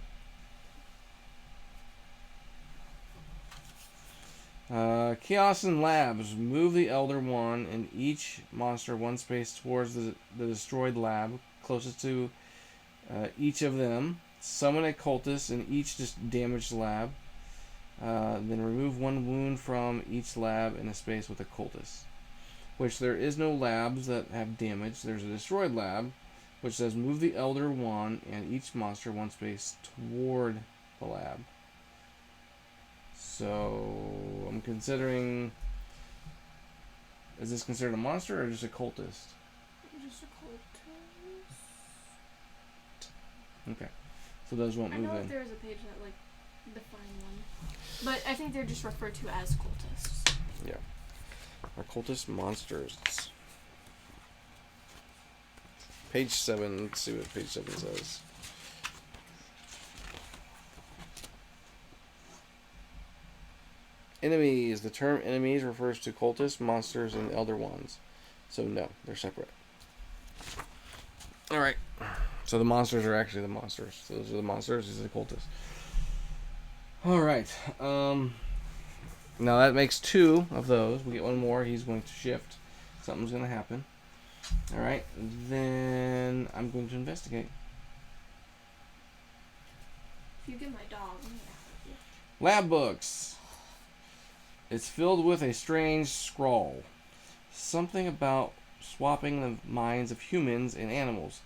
Chaos and Labs. Move the Elder Wand and each monster 1 space towards the destroyed lab closest to each of them. Summon a cultist in each damaged lab. Then remove 1 wound from each lab in a space with a cultist. Which there is no labs that have damage. There's a destroyed lab, which says move the Elder Wand and each monster 1 space toward the lab. So I'm considering. Is this considered a monster or just a cultist? Just a cultist. Okay. So those won't move I know in. if there is a page that define one, but I think they're just referred to as cultists. Yeah. Our cultist monsters. Page 7. Let's see what page 7 says. Enemies. The term enemies refers to cultists, monsters, and elder wands. So no, they're separate. Alright. So the monsters are actually the monsters. So those are the monsters, these are the cultists. Alright. Now that makes 2 of those. We get 1 more. He's going to shift. Something's going to happen. Alright. Then I'm going to investigate. If you get my dog, I'm gonna help you. Lab books. It's filled with a strange scrawl. Something about swapping the minds of humans and animals.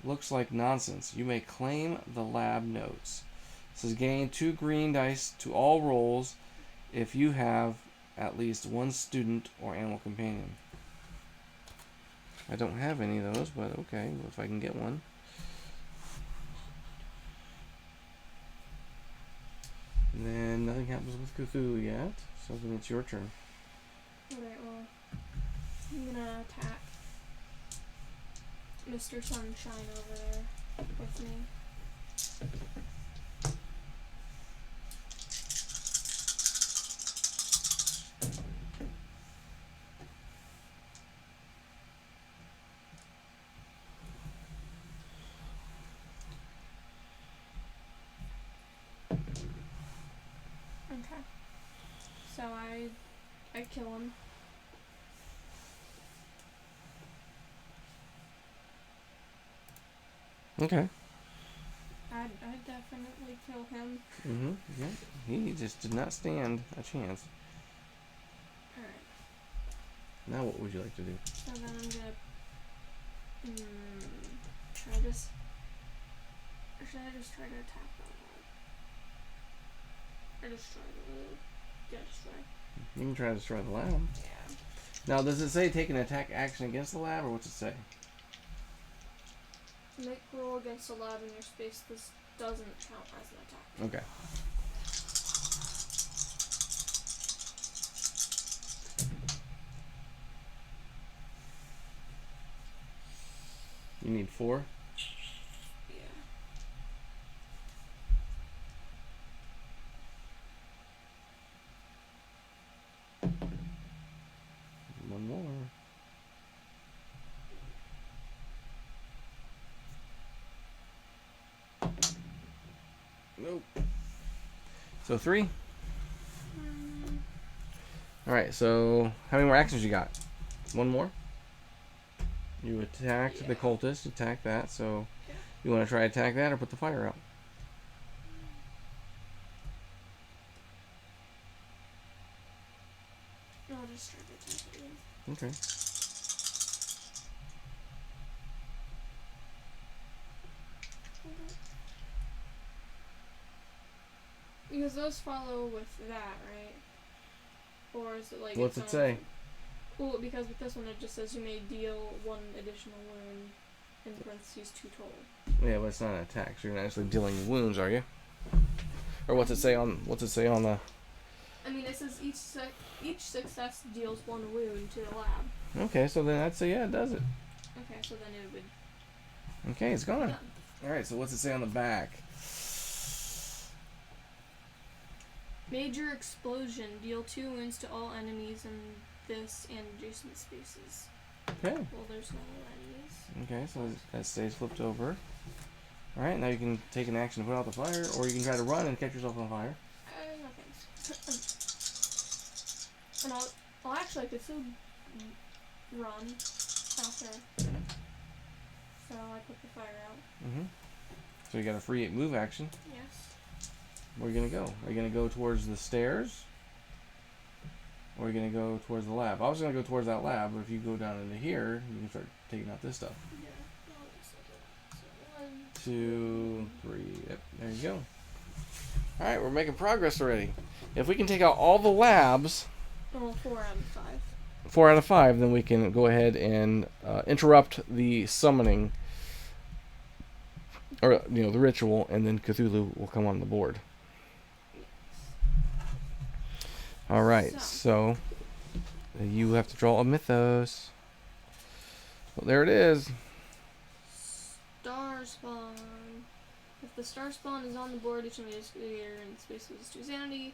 Looks like nonsense. You may claim the lab notes. says gain 2 green dice to all rolls if you have at least one student or animal companion. I don't have any of those, but okay, if I can get one. And then nothing happens with Cthulhu yet, so then it's your turn. Alright, well, I'm gonna attack Mr. Sunshine over there with me. Okay. So I kill him. Okay. I'd definitely kill him. Mm-hmm. Yeah. He just did not stand a chance. Alright. Now what would you like to do? So then I'm gonna try this. Or should I just try to attack that one? Or just try to destroy. You can try to destroy the lab. Yeah. Now, does it say take an attack action against the lab, or what's it say? Make roll against a lab in your space. This doesn't count as an attack. Okay. You need 4? Yeah. One more. Nope. So 3? Alright, so how many more actions you got? One more? You attacked the cultist, attack that, so you want to try to attack that or put the fire out? I'll just try to attack it again. Okay. Because those follow with that, right? Or is it like... What's it say? Well, because with this one it just says you may deal 1 additional wound, in parentheses 2 total. Yeah, but it's not an attack, so you're not actually dealing wounds, are you? Or what's it say on the... I mean, it says each success deals 1 wound to the lab. Okay, so then I'd say yeah, it does it. Okay, so then it would... Okay, it's gone. Done. Alright, so what's it say on the back? Major explosion. Deal 2 wounds to all enemies in this and adjacent spaces. Okay. Well, there's no enemies. Okay, so that stays flipped over. Alright, now you can take an action to put out the fire, or you can try to run and catch yourself on fire. Nothing. And I'll actually, I could still run after. So I put the fire out. Mm-hmm. So you got a free move action. Yes. Where are you going to go? Are you going to go towards the stairs? Or are you going to go towards the lab? I was going to go towards that lab, but if you go down into here, you can start taking out this stuff. Yeah. So 1, 2, 3. Yep, there you go. Alright, we're making progress already. If we can take out all the labs... Oh, 4 out of 5. 4 out of 5, then we can go ahead and interrupt the summoning, or the ritual, and then Cthulhu will come on the board. All right, so you have to draw a mythos. Well, there it is. Star spawn. If the star spawn is on the board, each enemy is clear in spaces 2 sanity.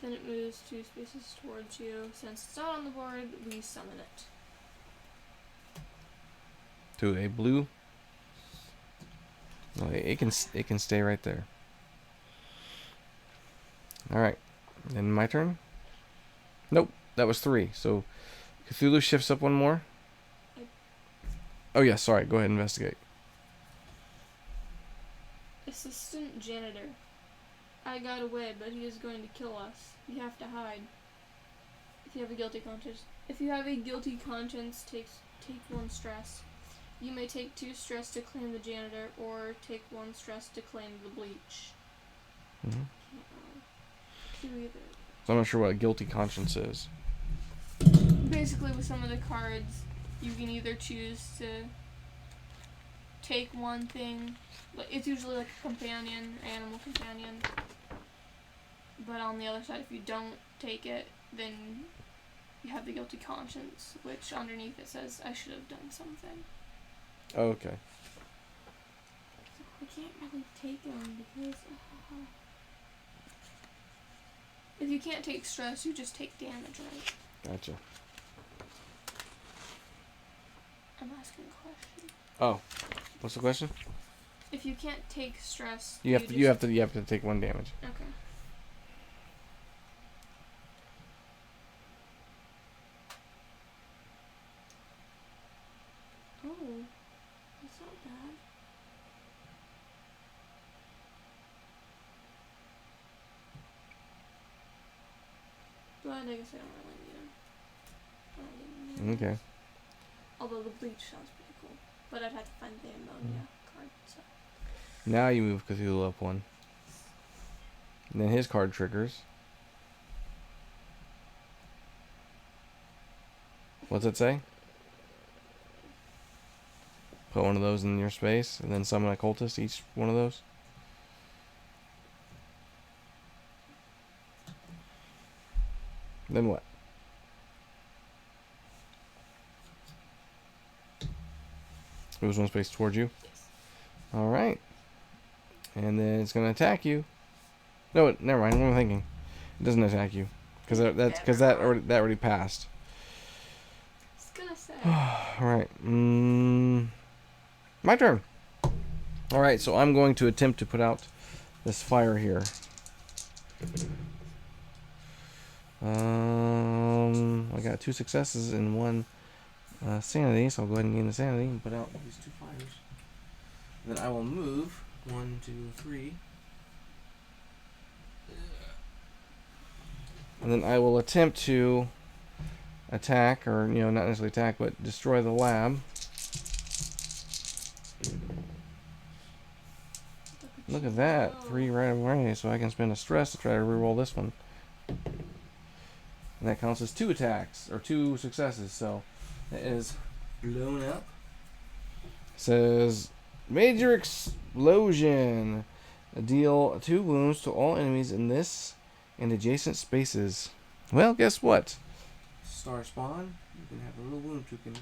Then it moves 2 spaces towards you. Since it's not on the board, we summon it. To a blue. No, it can stay right there. All right, then my turn. Nope, that was 3. So Cthulhu shifts up 1 more. Oh yeah, sorry. Go ahead and investigate. Assistant janitor. I got away, but he is going to kill us. We have to hide. If you have a guilty conscience, take 1 stress. You may take 2 stress to claim the janitor, or take 1 stress to claim the bleach. Mm-hmm. Can't really do either. So I'm not sure what a guilty conscience is. Basically, with some of the cards, you can either choose to take one thing. It's usually like a companion, animal companion. But on the other side, if you don't take it, then you have the guilty conscience, which underneath it says, I should have done something. Oh, okay. I can't really take them because if you can't take stress, you just take damage, right? Gotcha. I'm asking a question. Oh, what's the question? If you can't take stress, You have to take 1 damage. Okay. Oh, that's not bad. But I guess I don't really need them. I don't need them. Okay. Although the bleach sounds pretty cool. But I'd have to find the ammonia card, so. Now you move Cthulhu up 1. And then his card triggers. What's it say? Put 1 of those in your space, and then summon a cultist, each one of those. Then what? Moves 1 space towards you. Yes. All right. And then it's gonna attack you. No, never mind. What am I thinking? It doesn't attack you because that already passed. I was gonna say. All right. My turn. All right. So I'm going to attempt to put out this fire here. I got 2 successes and 1 sanity, so I'll go ahead and gain the sanity and put out these 2 fires. Then I will move 1, 2, 3. And then I will attempt to attack, or not necessarily attack, but destroy the lab. Look at that, 3 right away, so I can spend a stress to try to reroll this one. And that counts as 2 attacks, or 2 successes, so it is blown up. It says, Major Explosion. Deal 2 wounds to all enemies in this and adjacent spaces. Well, guess what? Star Spawn, you can have a little wound token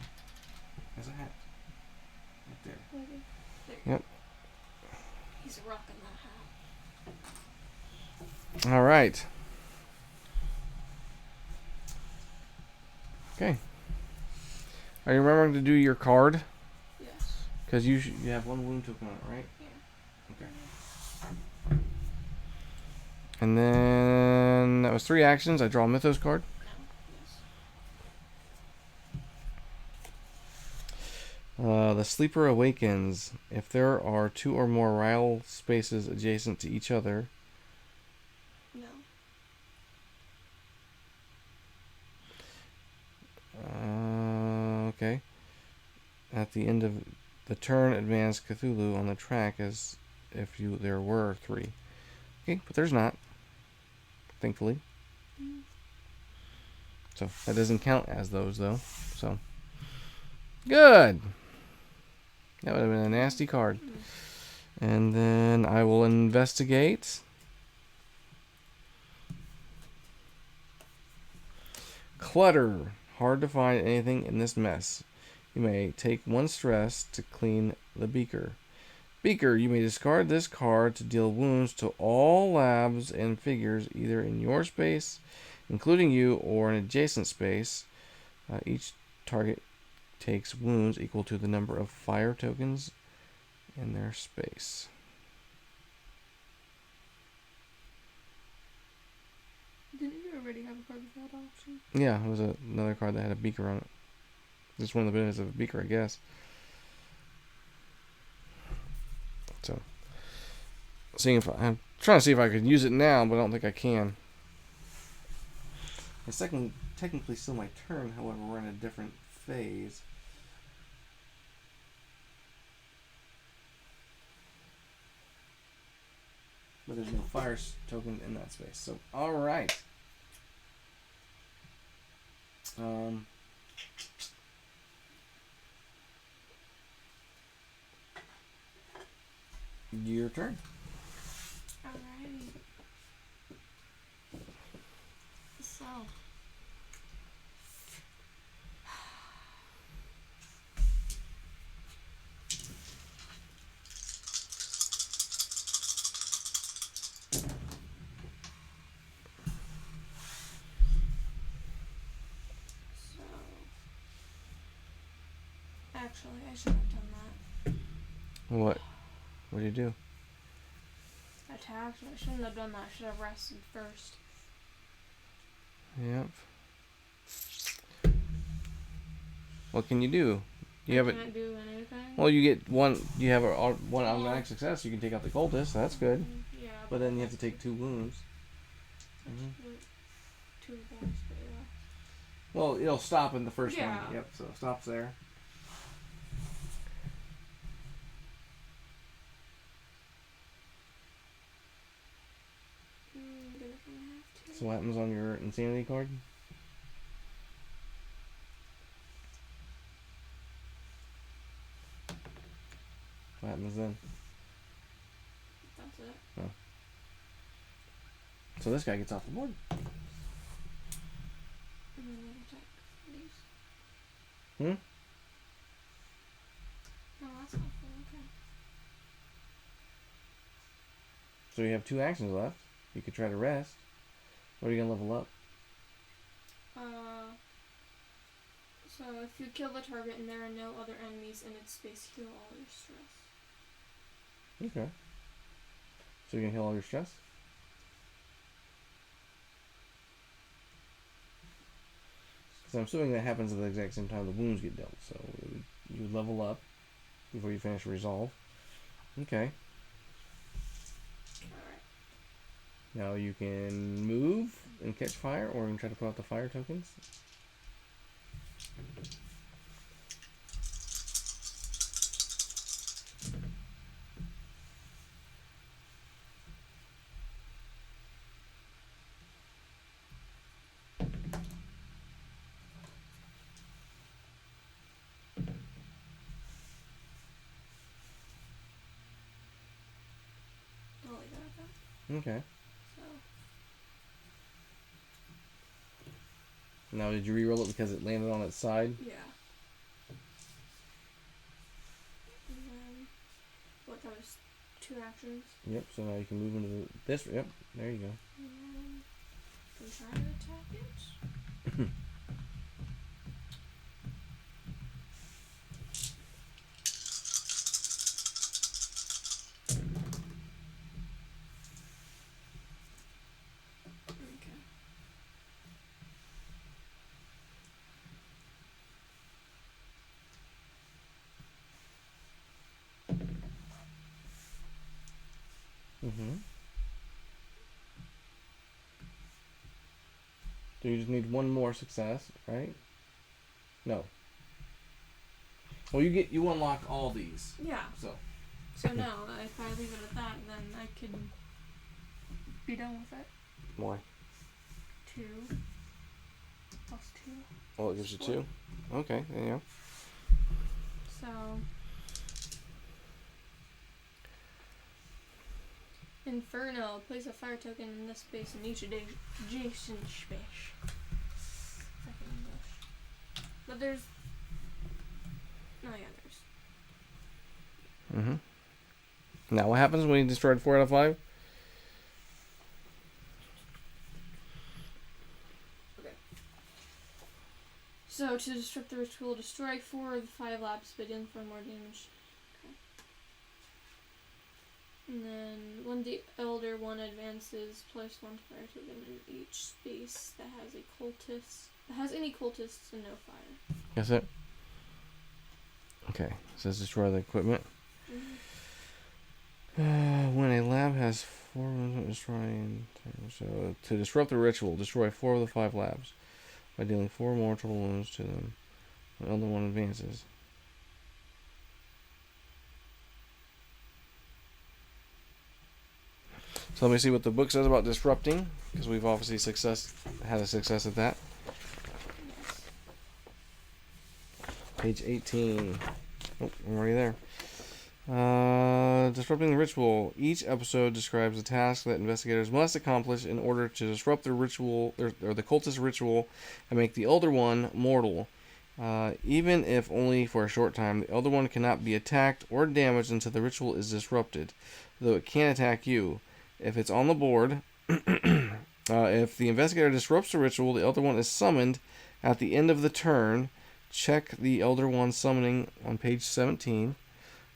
as a hat. Right there. There. Yep. He's rocking that hat. All right. Okay. Are you remembering to do your card? Yes. Because you have 1 wound token on it, right? Yeah. Okay. And then that was 3 actions. I draw a Mythos card. The Sleeper Awakens. If there are 2 or more rival spaces adjacent to each other. No. Okay. At the end of the turn, advance Cthulhu on the track as if there were 3. Okay, but there's not. Thankfully. So that doesn't count as those, though. So good. That would have been a nasty card. And then I will investigate. Clutter. Hard to find anything in this mess. You may take 1 stress to clean the beaker. Beaker, you may discard this card to deal wounds to all labs and figures either in your space, including you, or an adjacent space. Each target takes wounds equal to the number of fire tokens in their space. Didn't you already have a card with that option? Yeah, it was another card that had a beaker on it. Just one of the benefits of a beaker, I guess. So, I'm trying to see if I could use it now, but I don't think I can. It's technically still my turn, however, we're in a different phase. But there's no fire token in that space. So, alright. Your turn. Alrighty. So. Actually, I should have done that. What? What do you do? Attacked. I shouldn't have done that. I should have rested first. Yep. What can you do? You can't do anything. Well, you get one. You have one automatic success. You can take out the cultist. That's good. Yeah. But then you have to take 2 wounds. Mm-hmm. 2 wounds, but yeah. Well, it'll stop in the first one. Yeah. Yep. So it stops there. So what happens on your insanity card? What happens then? That's it. Oh. So this guy gets off the board. And then I attack these. Hmm? No, that's not full. Okay. So you have 2 actions left. You could try to rest. What are you gonna level up? So if you kill the target and there are no other enemies in its space, heal all your stress. Okay. So you can heal all your stress? So I'm assuming that happens at the exact same time the wounds get dealt. So you level up before you finish resolve. Okay. Alright. Now you can move and catch fire, or you can try to put out the fire tokens. I'll leave it at that. Okay. So. Now did you re-roll it because it landed on its side? Yeah. And then, what, that was 2 actions? Yep, so now you can move into this. Yep, there you go. And then, can try to attack it. Okay. So you just need 1 more success, right? No. Well, you unlock all these. Yeah. So No, if I leave it at that, then I could be done with it. why? 2 plus 2. Oh, it gives you 2. Okay, there you go. So. Inferno. Place a fire token in this space in each adjacent space. Second English. But there's. Oh yeah, there's. Now what happens when you destroyed 4 out of 5? Okay. So to disrupt the ritual, destroy 4 of the 5 labs, but dealing 4 more damage. Okay. And then when the Elder One advances, place 1 fire token in each space that has any cultists and no fire. That's it. Okay, it says destroy the equipment. When a lab has 4 wounds, destroying. So to disrupt the ritual, destroy 4 of the 5 labs by dealing 4 mortal wounds to them. When the Elder One advances. So So let me see what the book says about disrupting, because we've obviously had a success at that. Yes. Page 18. Oh, I'm already there. Disrupting the ritual. Each episode describes a task that investigators must accomplish in order to disrupt the ritual or the cultist ritual and make the Elder One mortal. Even if only for a short time, the Elder One cannot be attacked or damaged until the ritual is disrupted, though it can attack you. If it's on the board, if the investigator disrupts the ritual, the Elder One is summoned at the end of the turn. Check the Elder One summoning on page 17.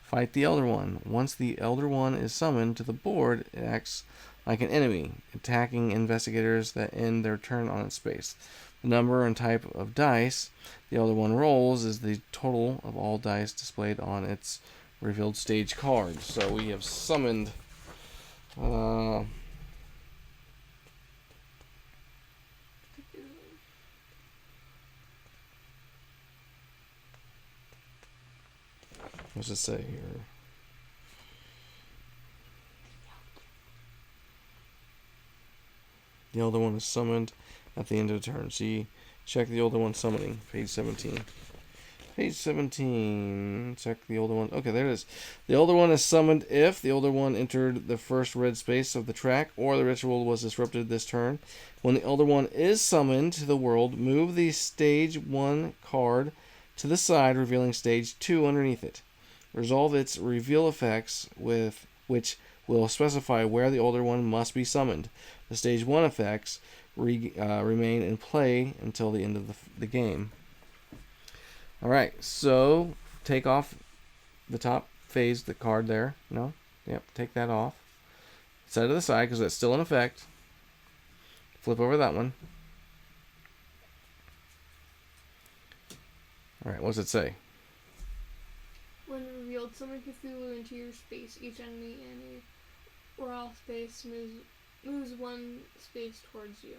Fight the Elder One. Once the Elder One is summoned to the board, it acts like an enemy, attacking investigators that end their turn on its space. The number and type of dice the Elder One rolls is the total of all dice displayed on its revealed stage card. So we have summoned what's it say here? The Elder One is summoned at the end of the turn. See, check the Elder One summoning, page 17. Page 17. Check the Elder One. Okay, there it is. The Elder One is summoned if the Elder One entered the first red space of the track or the ritual was disrupted this turn. When the Elder One is summoned to the world, move the stage 1 card to the side, revealing stage 2 underneath it. Resolve its reveal effects with which will specify where the Elder One must be summoned. The stage 1 effects remain in play until the end of the game. Alright, so take off the top phase, the card there. No? Yep, take that off. Set it to the side because that's still in effect. Flip over that one. Alright, what's it say? When revealed, summon Cthulhu into your space. Each enemy in a raw space moves one space towards you.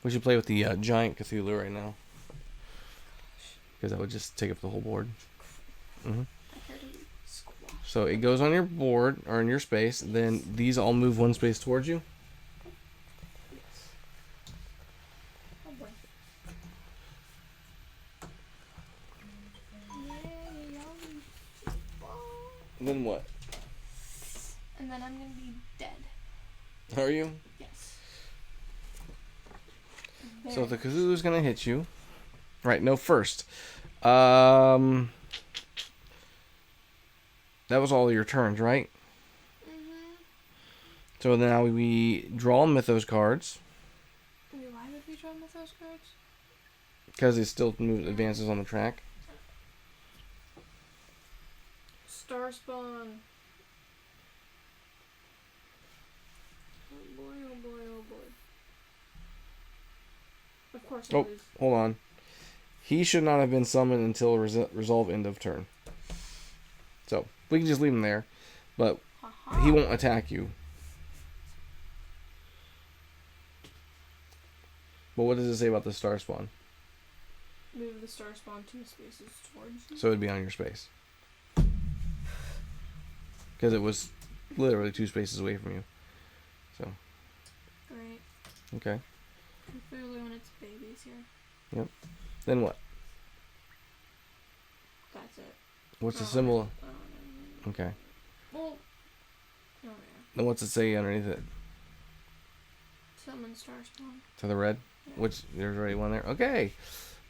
We should play with the giant Cthulhu right now. Because that would just take up the whole board. Mm-hmm. So it goes on your board, or in your space, then these all move one space towards you? Yes. Oh boy. Yay, Then what? and then I'm gonna be dead. Are you? Yes. So the Cthulhu's gonna hit you. Right, no, first. That was all your turns, right? Mm-hmm. So now we draw Mythos cards. Wait, why would we draw Mythos cards? Because it still advances on the track. Star Spawn. Oh boy, oh boy, oh boy. Of course I Oh, lose. hold on. He should not have been summoned until resolve end of turn. So, we can just leave him there. But Ha-ha. he won't attack you. But what does it say about the Star Spawn? Move the Star Spawn 2 spaces towards you. So it'd be on your space. Because it was literally 2 spaces away from you. So, Great. okay. Clearly when it's babies here. Then what? That's it. What's the Oh, symbol? I don't know. Okay. Well, oh yeah. Then what's it say underneath it? Summon Star Spawn. To the red? Yeah. Which, there's already one there. Okay.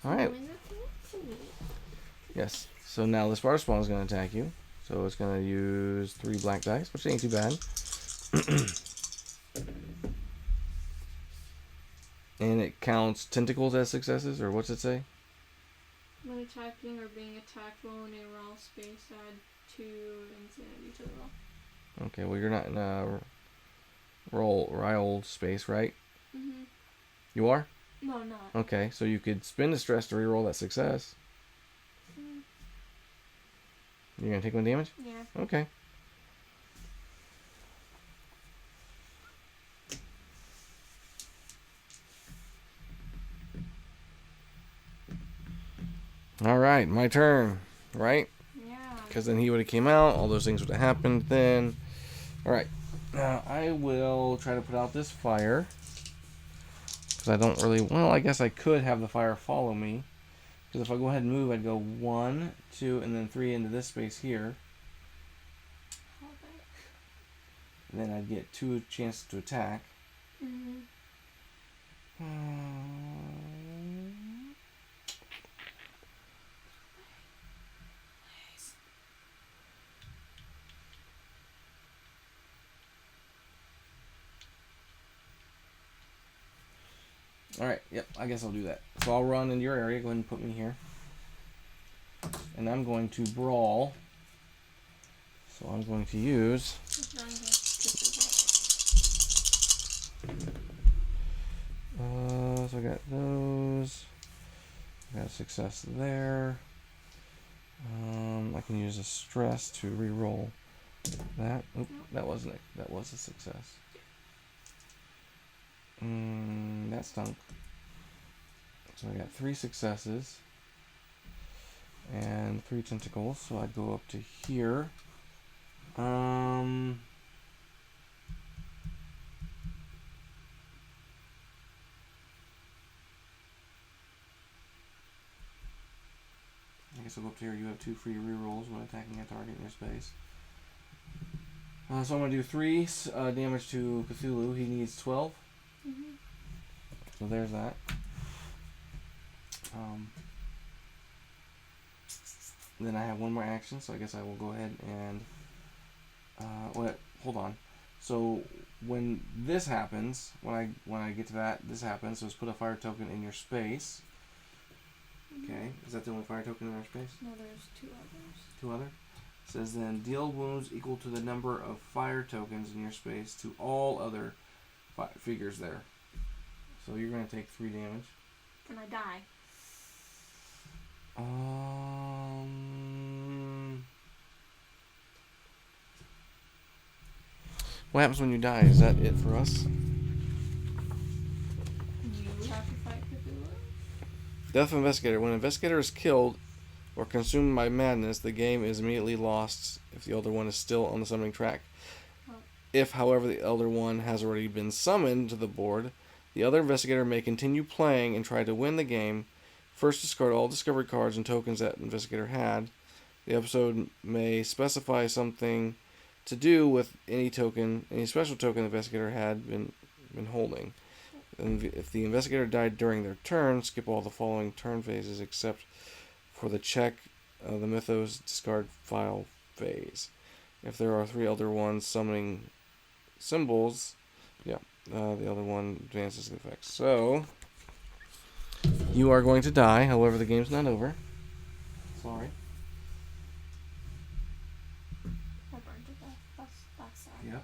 Alright. When it's me. Yes. So now the Star Spawn is going to attack you. So it's going to use 3 black dice, which ain't too bad. And it counts tentacles as successes, or what's it say? When attacking or being attacked while in a raw space, add 2 insanity to the roll. Okay, well you're not in a roll space, right? Mm-hmm. You are? No, I'm not. Okay, so you could spend a stress to reroll that success. Mm, You're going to take 1 damage? yeah. Okay. Alright, my turn, right? Yeah. Because then he would have came out. All those things would have happened then. All right. Now I will try to put out this fire. Because I don't really... Well, I guess I could have the fire follow me. Because if I go ahead and move, I'd go 1, 2, and then 3 into this space here. Okay. And then I'd get 2 chances to attack. Mm-hmm. Alright, yep, I guess I'll do that. So I'll run in your area. Go ahead and put me here. And I'm going to brawl. So I'm going to use... so I got those. I got a success there. I can use a stress to re-roll that. Oop, that wasn't it. That was a success. That stunk. So I got 3 successes and 3 tentacles. So I'd go up to here. I guess I'll go up to here. You have 2 free rerolls when attacking a target in your space. So I'm going to do 3 damage to Cthulhu. He needs 12. Mm-hmm. So there's that. Then I have 1 more action, so I guess I will go ahead and... hold on. So when this happens, when I get to that, this happens. So it's put a fire token in your space. Okay, is that the only fire token in our space? No, there's 2 others. 2 other? It says then deal wounds equal to the number of fire tokens in your space to all other figures there. So you're going to take 3 damage. Can I die? What happens when you die? Is that it for us? You have to fight Cthulhu? Death of Investigator. When an investigator is killed or consumed by madness, the game is immediately lost if the Elder One is still on the summoning track. Oh. If, however, the Elder One has already been summoned to the board, the other investigator may continue playing and try to win the game. First, discard all discovery cards and tokens that investigator had. The episode may specify something to do with any special token the investigator had been holding. And if the investigator died during their turn, skip all the following turn phases except for the check the Mythos discard file phase. If there are 3 Elder Ones summoning symbols, the other one advances the effect. So, you are going to die. However, the game's not over. Sorry. I burned to death. That's sad. Yep.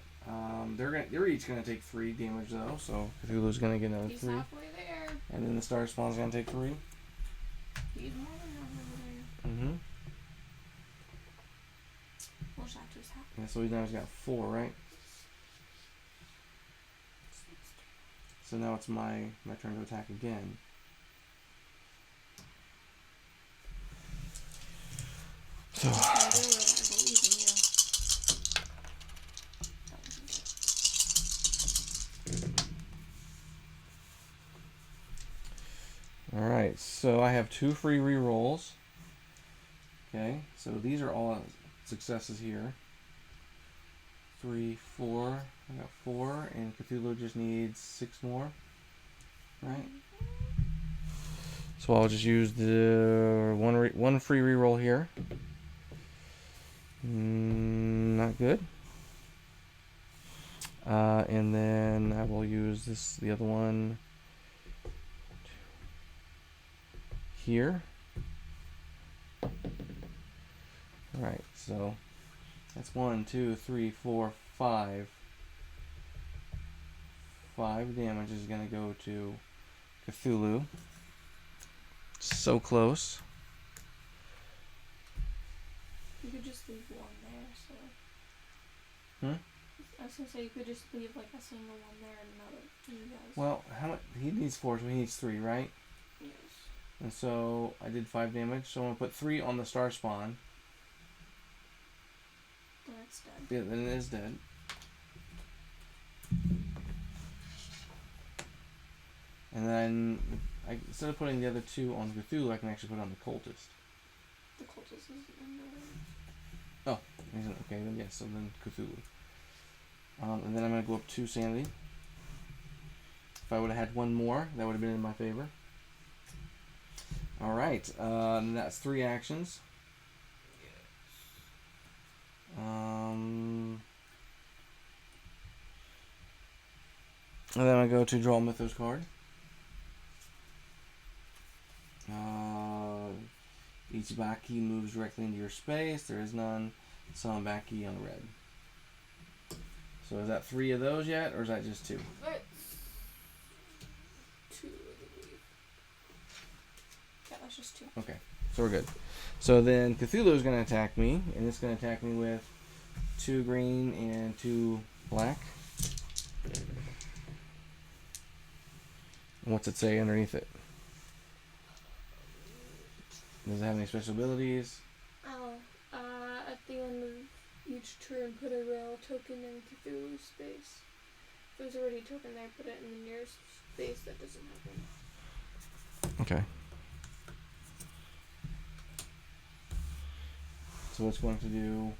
They're each gonna take 3 damage though. So Cthulhu's gonna get another 3. He's halfway there. And then the Star Spawn's gonna take 3. He's more than halfway there. Mm-hmm. Well, Shatu's half. Yeah. So now he's got 4, right? So now it's my turn to attack again. So. I believe in you. Alright, so I have 2 free rerolls. Okay, so these are all successes here. 3, 4. I got 4, and Cthulhu just needs 6 more. Right? So I'll just use the one free reroll here. Not good. And then I will use the other one here. Alright, so that's 1, 2, 3, 4, 5. 5 damage is going to go to Cthulhu. So close. You could just leave 1 there, so. I was gonna say you could just leave like a single one there and another. You guys. Well, how much? He needs 4, so he needs 3, right? Yes. And so I did 5 damage. So I'm gonna put 3 on the Star Spawn. Then it's dead. Yeah, then it is dead. And then, instead of putting the other two on Cthulhu, I can actually put it on the cultist. The cultist isn't in there. Oh, okay, then yes, so then Cthulhu. And then I'm going to go up 2 sanity. If I would have had one more, that would have been in my favor. Alright, and that's 3 actions. And then I go to draw a Mythos card. Each Baki moves directly into your space. There is none. Summon Baki on red. So is that 3 of those yet, or is that just 2? That's 2, I believe. Yeah, that's just 2. Okay, so we're good. So then Cthulhu is going to attack me, and it's going to attack me with 2 green and 2 black. And what's it say underneath it? Does it have any special abilities? At the end of each turn, put a rail token in Cthulhu's space. If there's already a token there, put it in the nearest space that doesn't have one. Okay. So it's going to do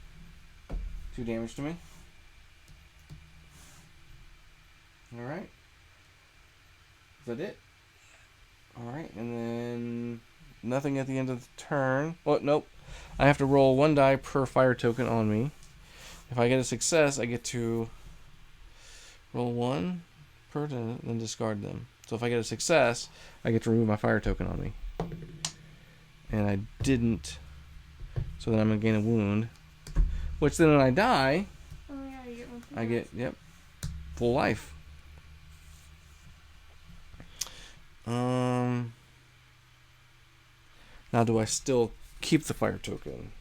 2 damage to me. Alright. Is that it? Alright, and then nothing at the end of the turn. Oh, nope. I have to roll 1 die per fire token on me. If I get a success, I get to roll 1 per, then discard them. So if I get a success, I get to remove my fire token on me. And I didn't. So then I'm going to gain a wound. Which then when I die, Oh yeah, you get 1 for I get, yep, full life. Now do I still keep the fire token?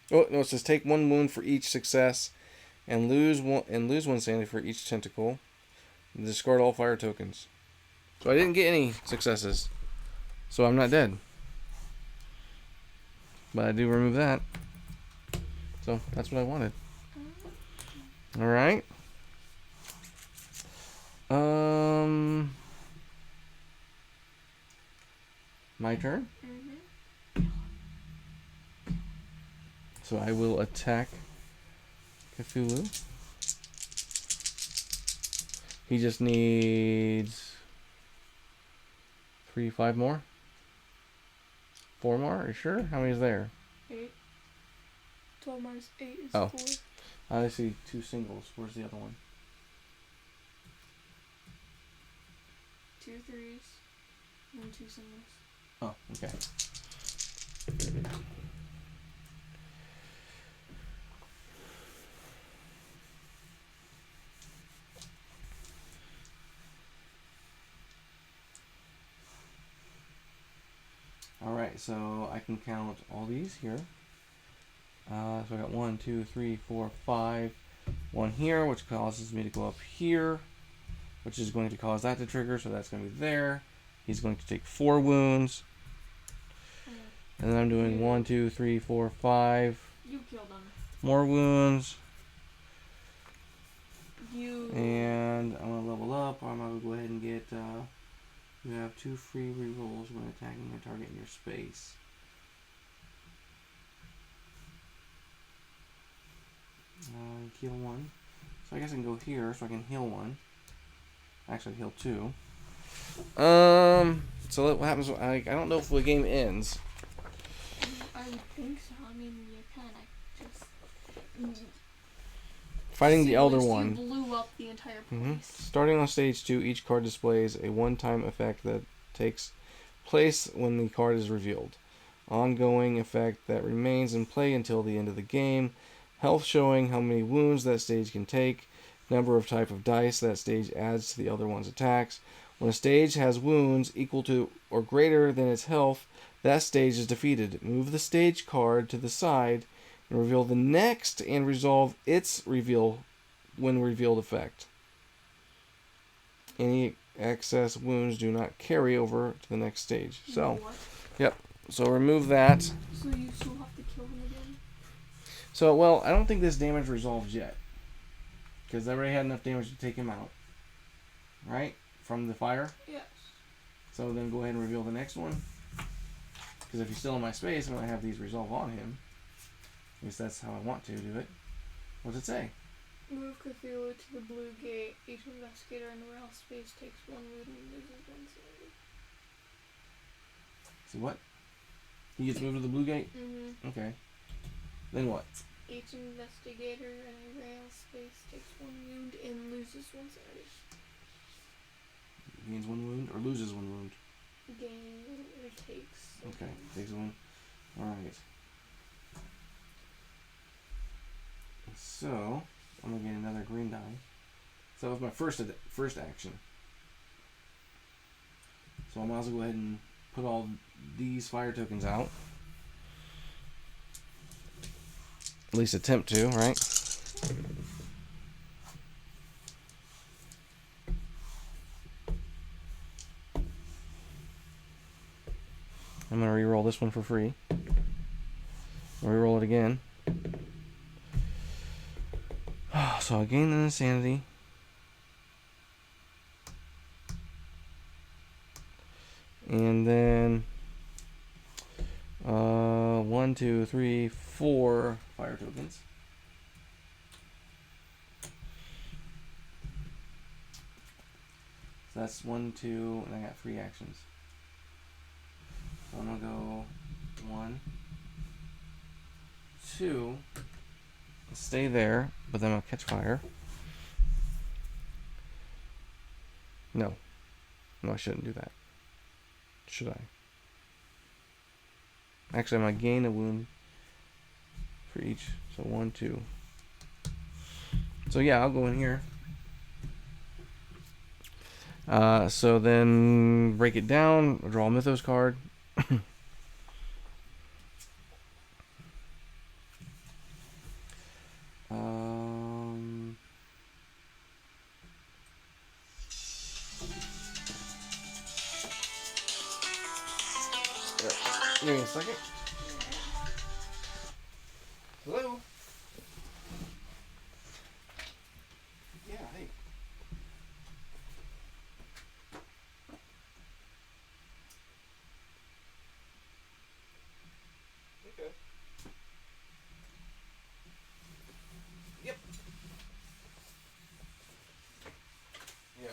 Oh no! It says take 1 wound for each success, and lose 1 sanity for each tentacle. And discard all fire tokens. So I didn't get any successes, so I'm not dead. But I do remove that. So that's what I wanted. All right. My turn. So I will attack Cthulhu. He just needs 3, 5 more. 4 more? Are you sure? How many is there? 8. 12 minus 8 is Oh. 4. I see 2 singles. Where's the other one? 2 threes and 2 singles. Oh, okay. Alright, so I can count all these here. So I got 1, 2, 3, 4, 5. 1 here, which causes me to go up here, which is going to cause that to trigger, so that's going to be there. He's going to take 4 wounds. And then I'm doing 1, 2, 3, 4, 5. You killed him. More wounds. You. And I'm going to level up. I'm going to go ahead and get... you have 2 free rerolls when attacking a target in your space. Heal 1. So I guess I can go here so I can heal 1. Actually, heal 2. So what happens? I don't know if the game ends. I would think so. I mean, you kind of just. Fighting the Elder You One. blew up the entire place. Starting on stage 2, each card displays a one-time effect that takes place when the card is revealed. Ongoing effect that remains in play until the end of the game. Health showing how many wounds that stage can take. Number of type of dice that stage adds to the Elder One's attacks. When a stage has wounds equal to or greater than its health, that stage is defeated. Move the stage card to the side and reveal the next and resolve its reveal when revealed effect. Any excess wounds do not carry over to the next stage. So, What? yep. So remove that. So you still have to kill him again? So, well, I don't think this damage resolves yet. Because I already had enough damage to take him out. Right? From the fire? Yes. So then go ahead and reveal the next one. Because if he's still in my space, I'm going to have these resolve on him. At least that's how I want to do it. What's it say? Move Cthulhu to the blue gate. Each investigator in the warehouse space takes 1 wound and loses 1 sanity. So what? He gets moved to the blue gate? Mm-hmm. Okay. Then what? Each investigator in a warehouse space takes 1 wound and loses 1 sanity. Gains 1 wound or loses 1 wound? Gain or takes. Okay, takes 1. Alright. So, I'm going to gain another green die. So that was my first action. So I might as well go ahead and put all these fire tokens out. At least attempt to, right? I'm going to re-roll this one for free. Re-roll it again. So I gain an insanity. And then 1, 2, 3, 4 fire tokens. So that's 1, 2, and I got 3 actions. So I'm gonna go 1, 2, stay there, but then I'll catch fire. No, I shouldn't do that. Should I? Actually, I'm gonna gain a wound for each. So 1, 2. So yeah, I'll go in here. So then break it down. Draw a Mythos card. Give me a second. Hello? Yeah, hey. Okay. Yep. Yeah.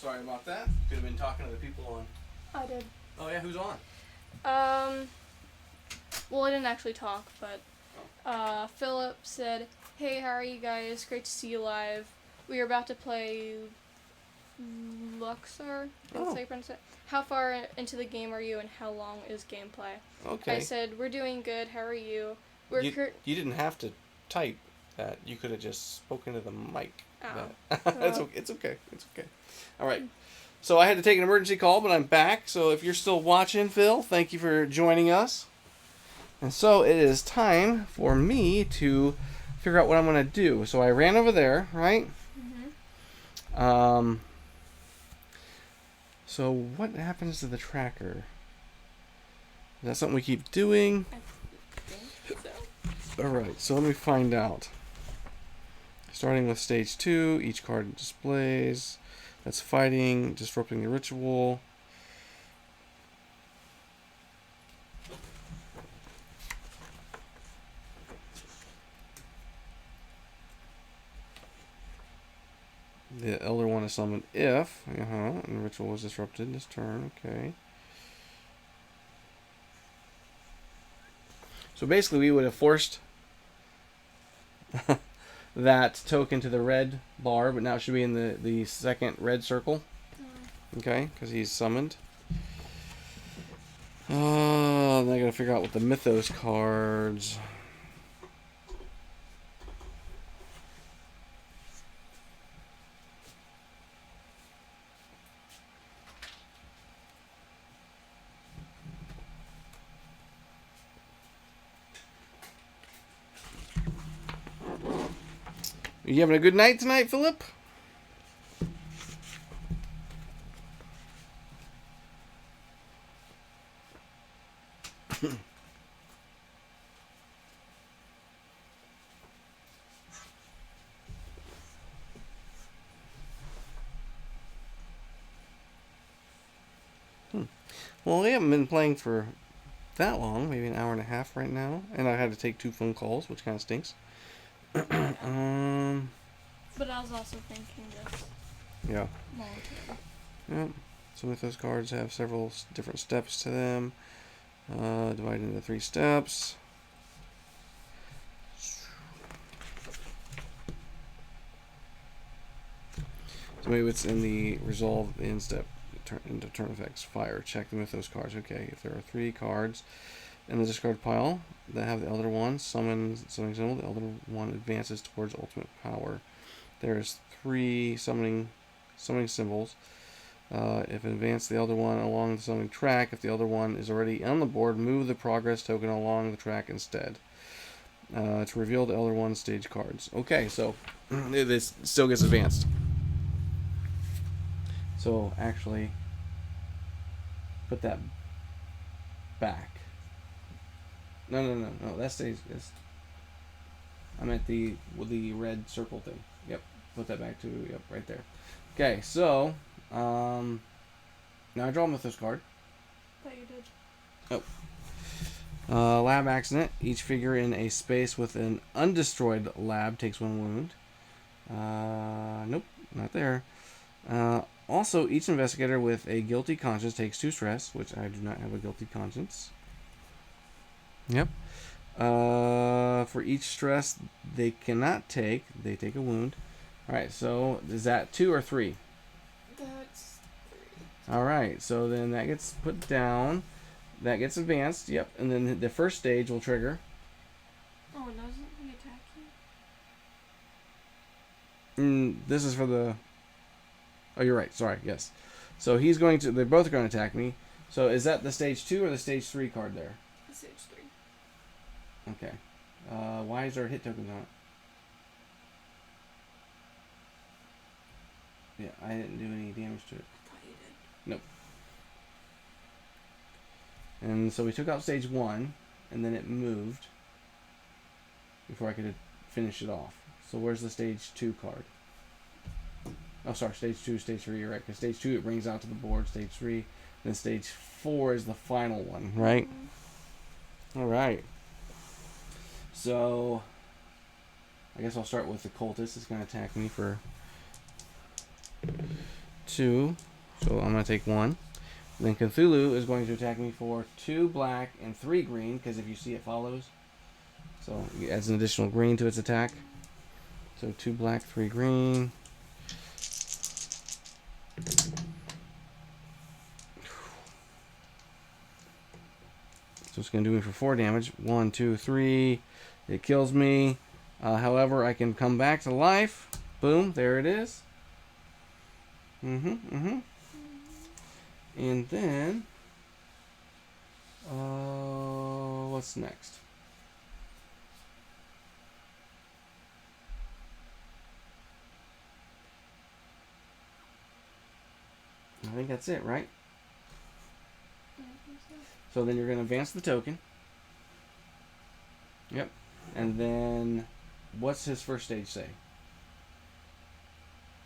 sorry about that. Could have been talking to the people on. I did. Oh yeah, who's on? Well, I didn't actually talk, but Philip said, "Hey, how are you guys? Great to see you live. We are about to play Luxor. Oh. How far into the game are you, and how long is gameplay?" Okay. I said, "We're doing good. How are you?" You didn't have to type that. You could have just spoken to the mic. Oh. It's okay. It's okay. It's okay. All right. So I had to take an emergency call, but I'm back. So if you're still watching, Phil, thank you for joining us. And so it is time for me to figure out what I'm going to do. So I ran over there, right? Mm-hmm. So what happens to the tracker? Is that something we keep doing? I think so. All right. So let me find out. Starting with stage 2, each card displays. That's fighting, disrupting the ritual. The Elder One is summoned if, and the ritual was disrupted this turn. Okay. So basically, we would have forced that token to the red bar, but now it should be in the second red circle. Okay, because he's summoned. Then I gotta figure out what the Mythos cards. You having a good night tonight, Philip? Well, we haven't been playing for that long, maybe an hour and a half right now, and I had to take 2 phone calls, which kind of stinks. But I was also thinking this. Yeah. Molecule. Yep. Some of those cards have several different steps to them. Divided into 3 steps. So maybe it's in the resolve the end step into turn effects. Fire. Check the Mythos cards. Okay, if there are 3 cards in the discard pile that have the Elder One, summoning symbol, the Elder One advances towards ultimate power. There's 3 summoning symbols. If advance the Elder One along the summoning track, if the Elder One is already on the board, move the progress token along the track instead. To reveal the Elder One stage cards. Okay, so this still gets advanced. So actually, put that back. No. That stays. I'm at the red circle thing. Yep. Put that back to right there. Okay, so now I draw a Mythos card. I thought you did. Oh. Lab accident. Each figure in a space with an undestroyed lab takes 1 wound. Nope, not there. Also, each investigator with a guilty conscience takes 2 stress, which I do not have a guilty conscience. Yep. For each stress they cannot take, they take a wound. Alright, so is that 2 or 3? That's 3. Alright, so then that gets put down. That gets advanced, yep. And then the first stage will trigger. Oh, doesn't he attack you? This is for the... Oh, you're right. Sorry. Yes. So he's going to... They're both going to attack me. So is that the stage 2 or the stage 3 card there? The stage 3. Okay. Why is there a hit token on it? Yeah, I didn't do any damage to it. I thought you did. Nope. And so we took out stage 1, and then it moved before I could finish it off. So where's the stage 2 card? Oh, sorry, stage 2, stage 3, you're right. Because stage 2 it brings out to the board, stage 3. Then stage 4 is the final one, right? Mm-hmm. Alright. So, I guess I'll start with the cultist. It's going to attack me for 2. So I'm going to take 1. Then Cthulhu is going to attack me for 2 black and 3 green, because if you see it follows. So it adds an additional green to its attack. So 2 black, 3 green. So it's going to do me for 4 damage. 1, 2, 3. It kills me. However, I can come back to life. Boom, there it is. And then, what's next? I think that's it, right? So then you're going to advance the token. Yep. And then, what's his first stage say?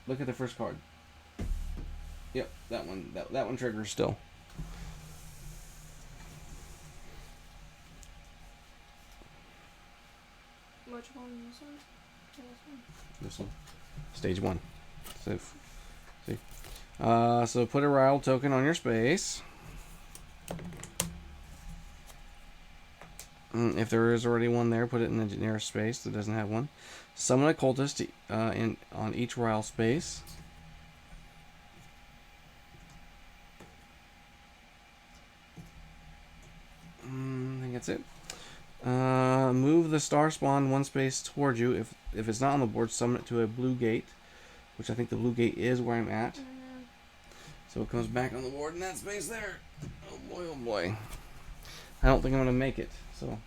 Look at the first card. Yep, that one. That one triggers still. Which one? This one? This one. Stage 1. So, see. So put a rile token on your space. If there is already one there, put it in the nearest space that doesn't have one. Summon a cultist on each rile space. I think that's it. Move the star spawn 1 space towards you. If it's not on the board, summon it to a blue gate, which I think the blue gate is where I'm at. So it comes back on the board in that space there. Oh boy, oh boy. I don't think I'm gonna make it. So,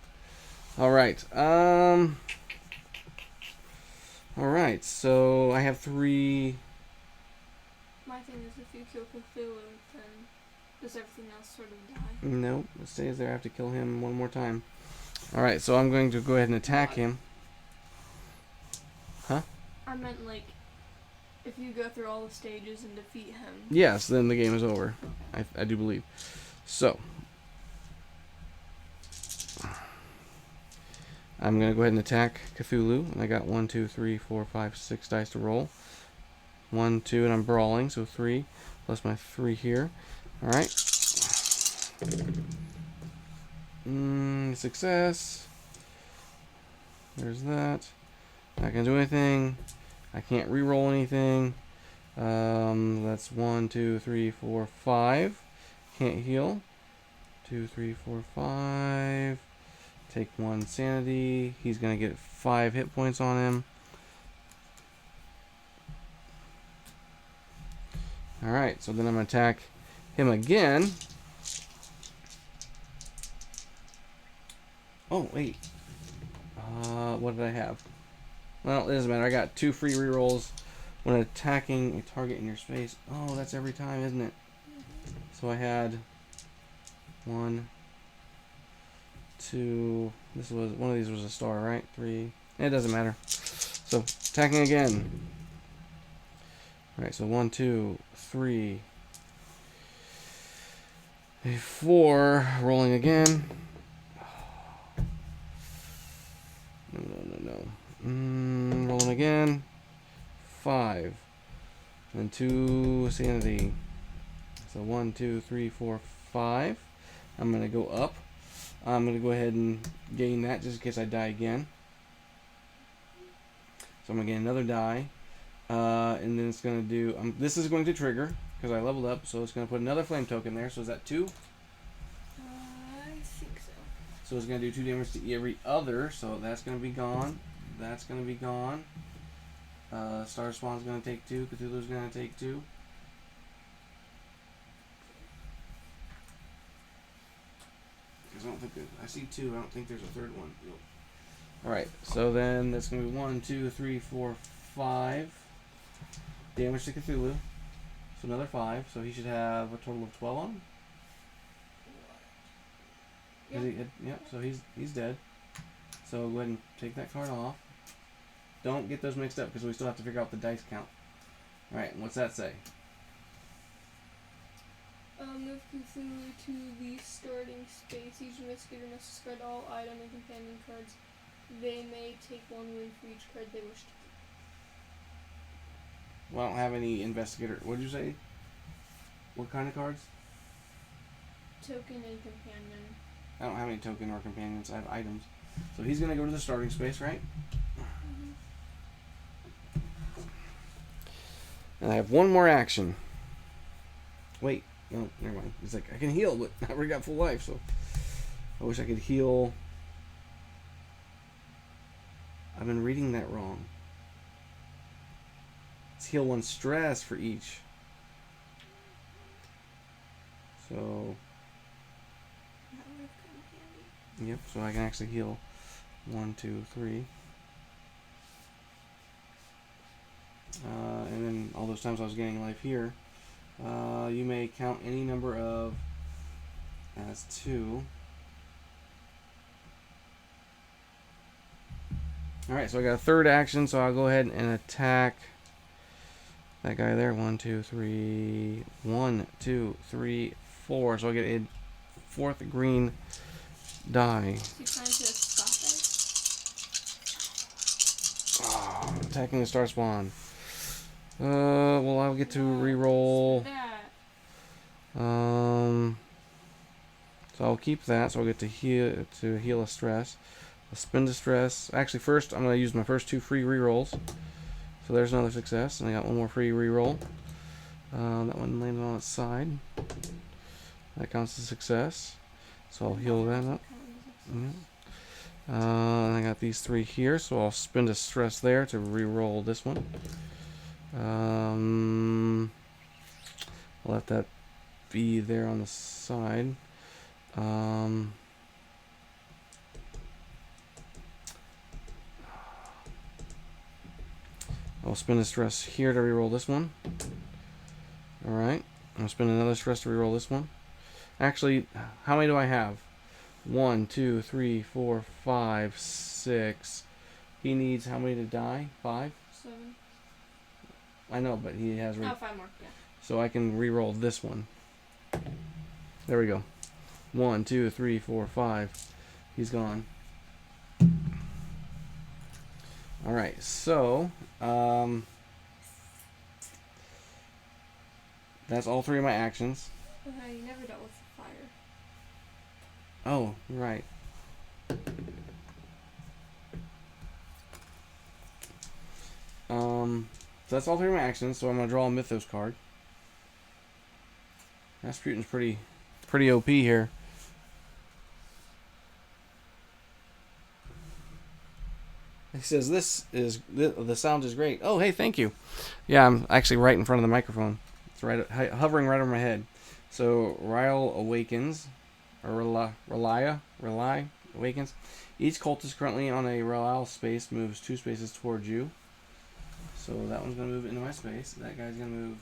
all right. All right. So I have 3. My thing is, if you kill Cthulhu, then does everything else sort of die? No, it stays there. I have to kill him 1 more time. All right. So I'm going to go ahead and attack him. Huh? I meant like, if you go through all the stages and defeat him. Yes. Then the game is over. I do believe. So. I'm going to go ahead and attack Cthulhu. And I got 1, 2, 3, 4, 5, 6 dice to roll. 1, 2, and I'm brawling, so 3 plus my 3 here. Alright. Success. There's that. Not going to do anything. I can't re-roll anything. That's 1, 2, 3, 4, 5. Can't heal. 2, 3, 4, 5. Take 1 sanity. He's going to get 5 hit points on him. Alright, so then I'm going to attack him again. Oh, wait. What did I have? Well, it doesn't matter. I got 2 free rerolls when attacking a target in your space. Oh, that's every time, isn't it? So I had 1, 2. This was one of these was a star, right? 3. It doesn't matter. So attacking again. All right. So 1, 2, 3, 4. Rolling again. No. Rolling again. 5. And 2 sanity. So 1, 2, 3, 4, 5. I'm gonna go up. I'm going to go ahead and gain that just in case I die again. So I'm going to gain another die. And then it's going to do... this is going to trigger because I leveled up. So it's going to put another flame token there. So is that 2? I think so. So it's going to do 2 damage to every other. So that's going to be gone. That's going to be gone. Star Spawn's going to take 2. Cthulhu's going to take 2. I don't think I see 2. I don't think there's a third one. Nope. All right, so then that's gonna be 1, 2, 3, 4, 5 damage to Cthulhu. So another 5. So he should have a total of 12 on him. Yep. So he's dead. So go ahead and take that card off. Don't get those mixed up because we still have to figure out the dice count. All right, what's that say? Move Cthulhu to the starting space. Each investigator must discard all item and companion cards. They may take 1 wound for each card they wish to keep. Well, I don't have any investigator. What did you say? What kind of cards? Token and companion. I don't have any token or companions. I have items. So he's gonna go to the starting space, right? Mm-hmm. And I have one more action. Wait, no, never mind. He's like, I can heal, but I already got full life, so I wish I could heal. I've been reading that wrong. Let's heal 1 stress for each. So, That would have come handy. yep, so I can actually heal 1, 2, 3. And then all those times I was gaining life here. You may count any number of as 2. Alright, so I got a third action, so I'll go ahead and attack that guy there. 1, 2, 3. 1, 2, 3, 4. So I get a 4th green die. So you plan to stop it? Oh, attacking the star spawn. Well, I'll get to reroll. So I'll keep that. So I'll get to heal a stress. I'll spend a stress. Actually, first I'm gonna use my first 2 free rerolls. So there's another success, and I got 1 more free reroll. That one landed on its side. That counts as a success. So I'll heal that up. And I got these 3 here, so I'll spend a stress there to re-roll this one. I'll let that be there on the side. I'll spend a stress here to re-roll this one. Alright, I'll spend another stress to re-roll this one. Actually, how many do I have? 1, 2, 3, 4, 5, 6. He needs how many to die? 5? 7. I know, but he has... 5 more, yeah. So I can re-roll this one. There we go. 1, 2, 3, 4, 5. He's gone. Alright, so... that's all 3 of my actions. You never dealt with fire. Oh, right. So that's all 3 of my actions, so I'm going to draw a Mythos card. Rasputin's pretty OP here. He says the sound is great. Oh, hey, thank you. Yeah, I'm actually right in front of the microphone. It's right hovering right over my head. So Ryle awakens, or Rely awakens. Each cultist currently on a Ryle space moves 2 spaces towards you. So that one's gonna move into my space. That guy's gonna move.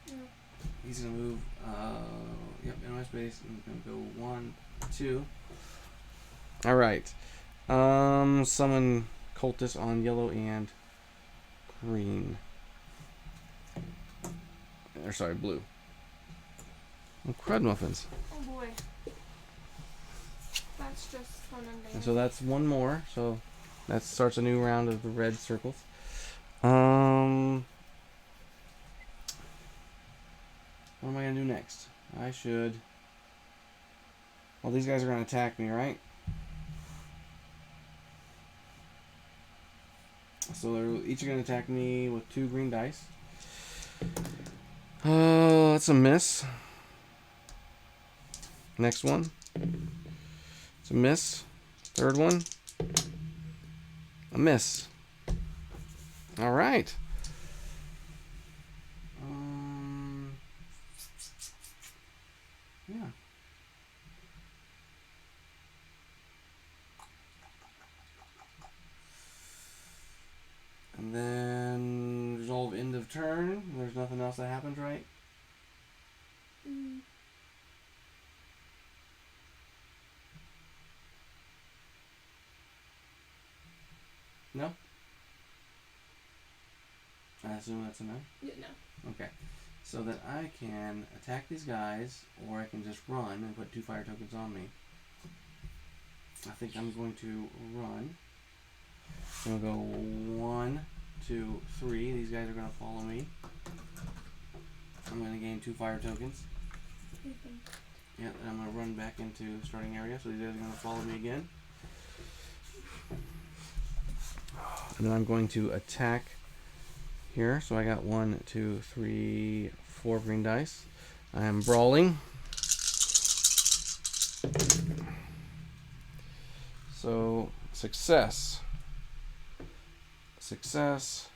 Yeah. He's gonna move. Into my space. And he's gonna go 1, 2. All right. Summon cultist on yellow and green. Or sorry, blue. Oh, crud muffins. Oh boy. That's just fun and games. And so that's 1 more. So that starts a new round of the red circles. What am I gonna do next? I should. Well, these guys are gonna attack me, right? So they're each going to attack me with 2 green dice. That's a miss. Next one. It's a miss. Third one. A miss. All right. Yeah. And then resolve end of turn. There's nothing else that happens, right? Mm. No? I assume that's a no? Yeah, no. Okay. So that I can attack these guys, or I can just run and put 2 fire tokens on me. I think I'm going to run. I'm going to go 1, 2, 3. These guys are going to follow me. I'm going to gain 2 fire tokens. Mhm. Yeah, and I'm going to run back into starting area, so these guys are going to follow me again. And then I'm going to attack here. So I got 1, 2, 3, 4 green dice. I am brawling. So success. Success.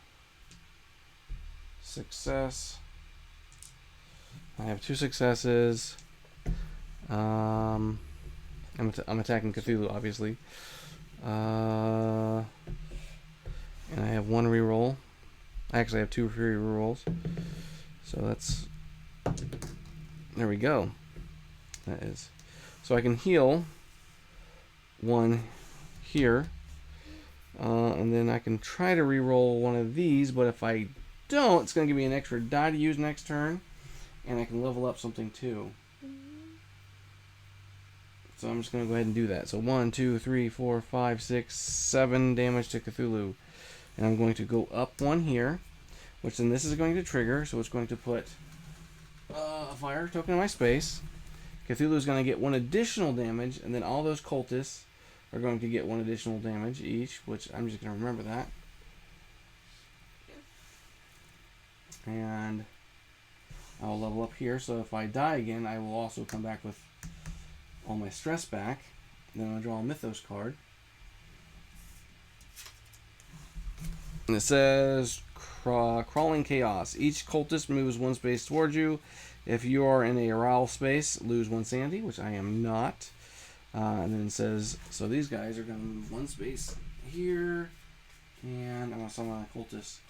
Success. I have 2 successes. I'm attacking Cthulhu, obviously. And I have 1 reroll. I actually have 2 free rerolls. So that's... There we go. That is. So I can heal 1 here. And then I can try to reroll 1 of these, but if I don't, it's going to give me an extra die to use next turn. And I can level up something too. So I'm just going to go ahead and do that. So 1, 2, 3, 4, 5, 6, 7 damage to Cthulhu. And I'm going to go up 1 here, which then this is going to trigger. So it's going to put a fire token in my space. Cthulhu is going to get 1 additional damage, and then all those cultists are going to get 1 additional damage each, which I'm just going to remember that. And I'll level up here, so if I die again, I will also come back with all my stress back. Then I'll draw a Mythos card. And it says, Crawling Chaos. Each cultist moves 1 space towards you. If you are in a Aral space, lose 1 sanity, which I am not. And then it says, so these guys are going to move 1 space here. And I'm going to summon a cultist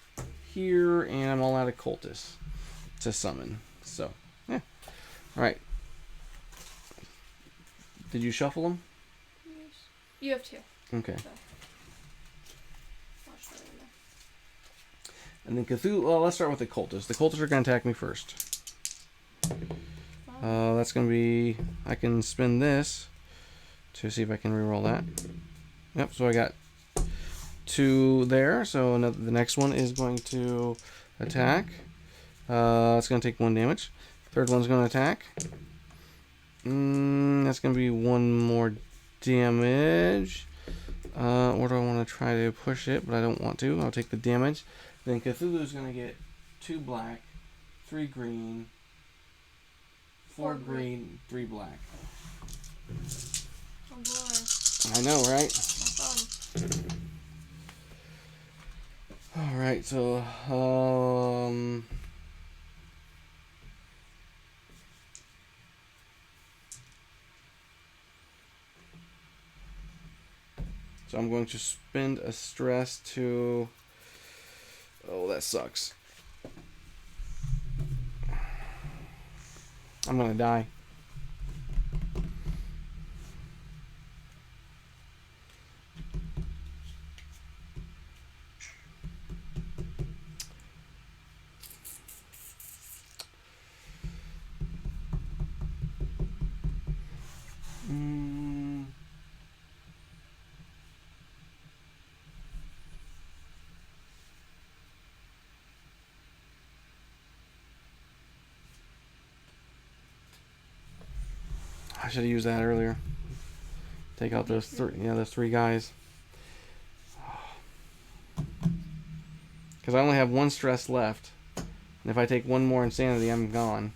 here. And I'm all out of cultists to summon. So, yeah. Alright. Did you shuffle them? Yes. You have 2. Okay. So. And then Cthulhu, well, let's start with the cultists. The cultists are going to attack me first. That's going to be, I can spin this to see if I can reroll that. Yep, so I got 2 there. So the next one is going to attack. It's going to take 1 damage. Third one's going to attack. That's going to be 1 more damage. Or do I want to try to push it? But I don't want to. I'll take the damage. Then Cthulhu's going to get 2 black, 3 green, 4 green, 3 black. Oh boy. I know, right? That's fun. Alright, so, so I'm going to spend a stress to... Oh, that sucks. I'm gonna die. I should have used that earlier. Take out those 3 guys. Because I only have 1 stress left. And if I take 1 more insanity, I'm gone.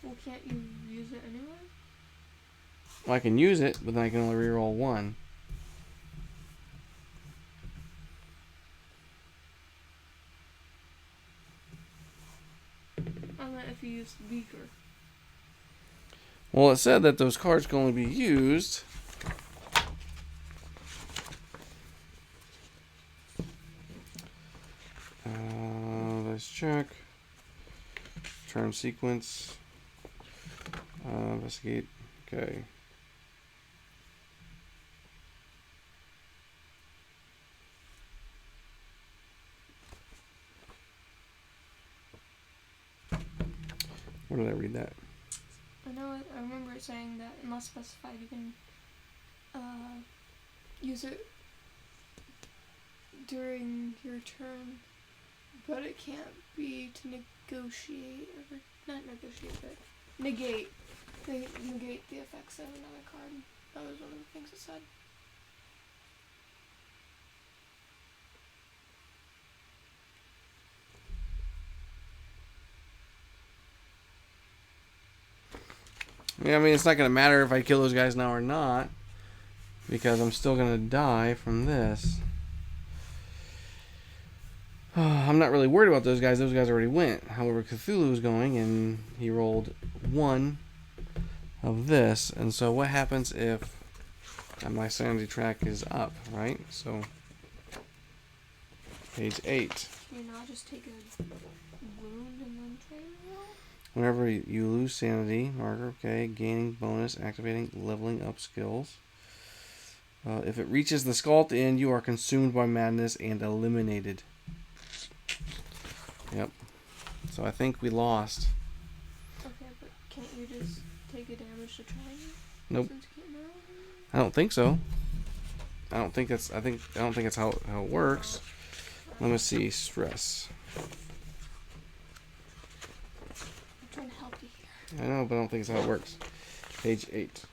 Well, can't you use it anyway? Well, I can use it, but then I can only reroll 1. I meant if you use weaker. Well, it said that those cards can only be used. Let's check. Turn sequence. Investigate. Okay. Where did I read that? I remember it saying that unless specified, you can use it during your turn But it can't be to negotiate, or not negotiate, but negate. Negate the effects of another card. That was one of the things it said. Yeah, I mean, it's not going to matter if I kill those guys now or not, because I'm still going to die from this. I'm not really worried about those guys. Those guys already went. However, Cthulhu is going, and he rolled 1 of this. And so what happens if my sanity track is up, right? So, page 8. Can you not just take a wound and then trade roll? Whenever you lose sanity, marker, okay, gaining bonus, activating, leveling up skills. If it reaches the skull at the end, you are consumed by madness and eliminated. Yep. So I think we lost. Okay, but can't you just take a damage to try it? Nope. Since you can't now? I don't think so. I don't think that's how it works. Let me see. Stress. I'm trying to help you here. I know, but I don't think it's how it works. Page 8.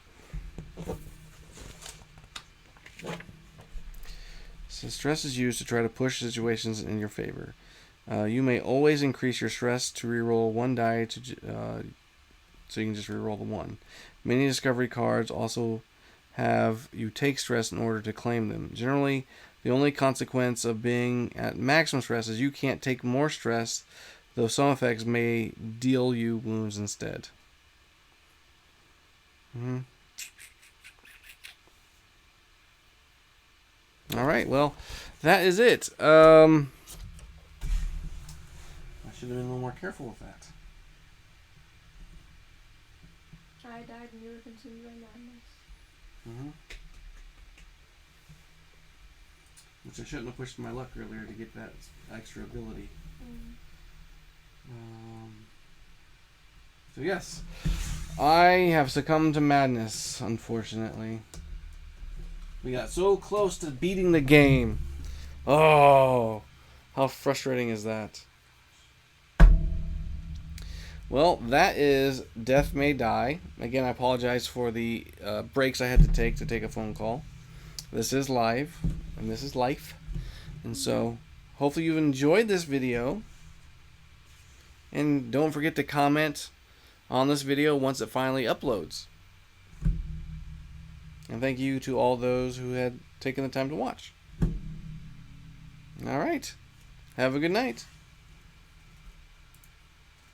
So stress is used to try to push situations in your favor. You may always increase your stress to reroll 1 die so you can just reroll the 1. Many discovery cards also have you take stress in order to claim them. Generally, the only consequence of being at maximum stress is you can't take more stress, though some effects may deal you wounds instead. Alright, well, that is it. I should have been a little more careful with that. I died and you were consumed by madness. Which I shouldn't have pushed my luck earlier to get that extra ability. So yes, I have succumbed to madness, unfortunately. We got so close to beating the game. Oh, how frustrating is that? Well, that is Death May Die. Again, I apologize for the breaks I had to take a phone call. This is live, and this is life. And so, hopefully you've enjoyed this video. And don't forget to comment on this video once it finally uploads. And thank you to all those who had taken the time to watch. Alright. Have a good night.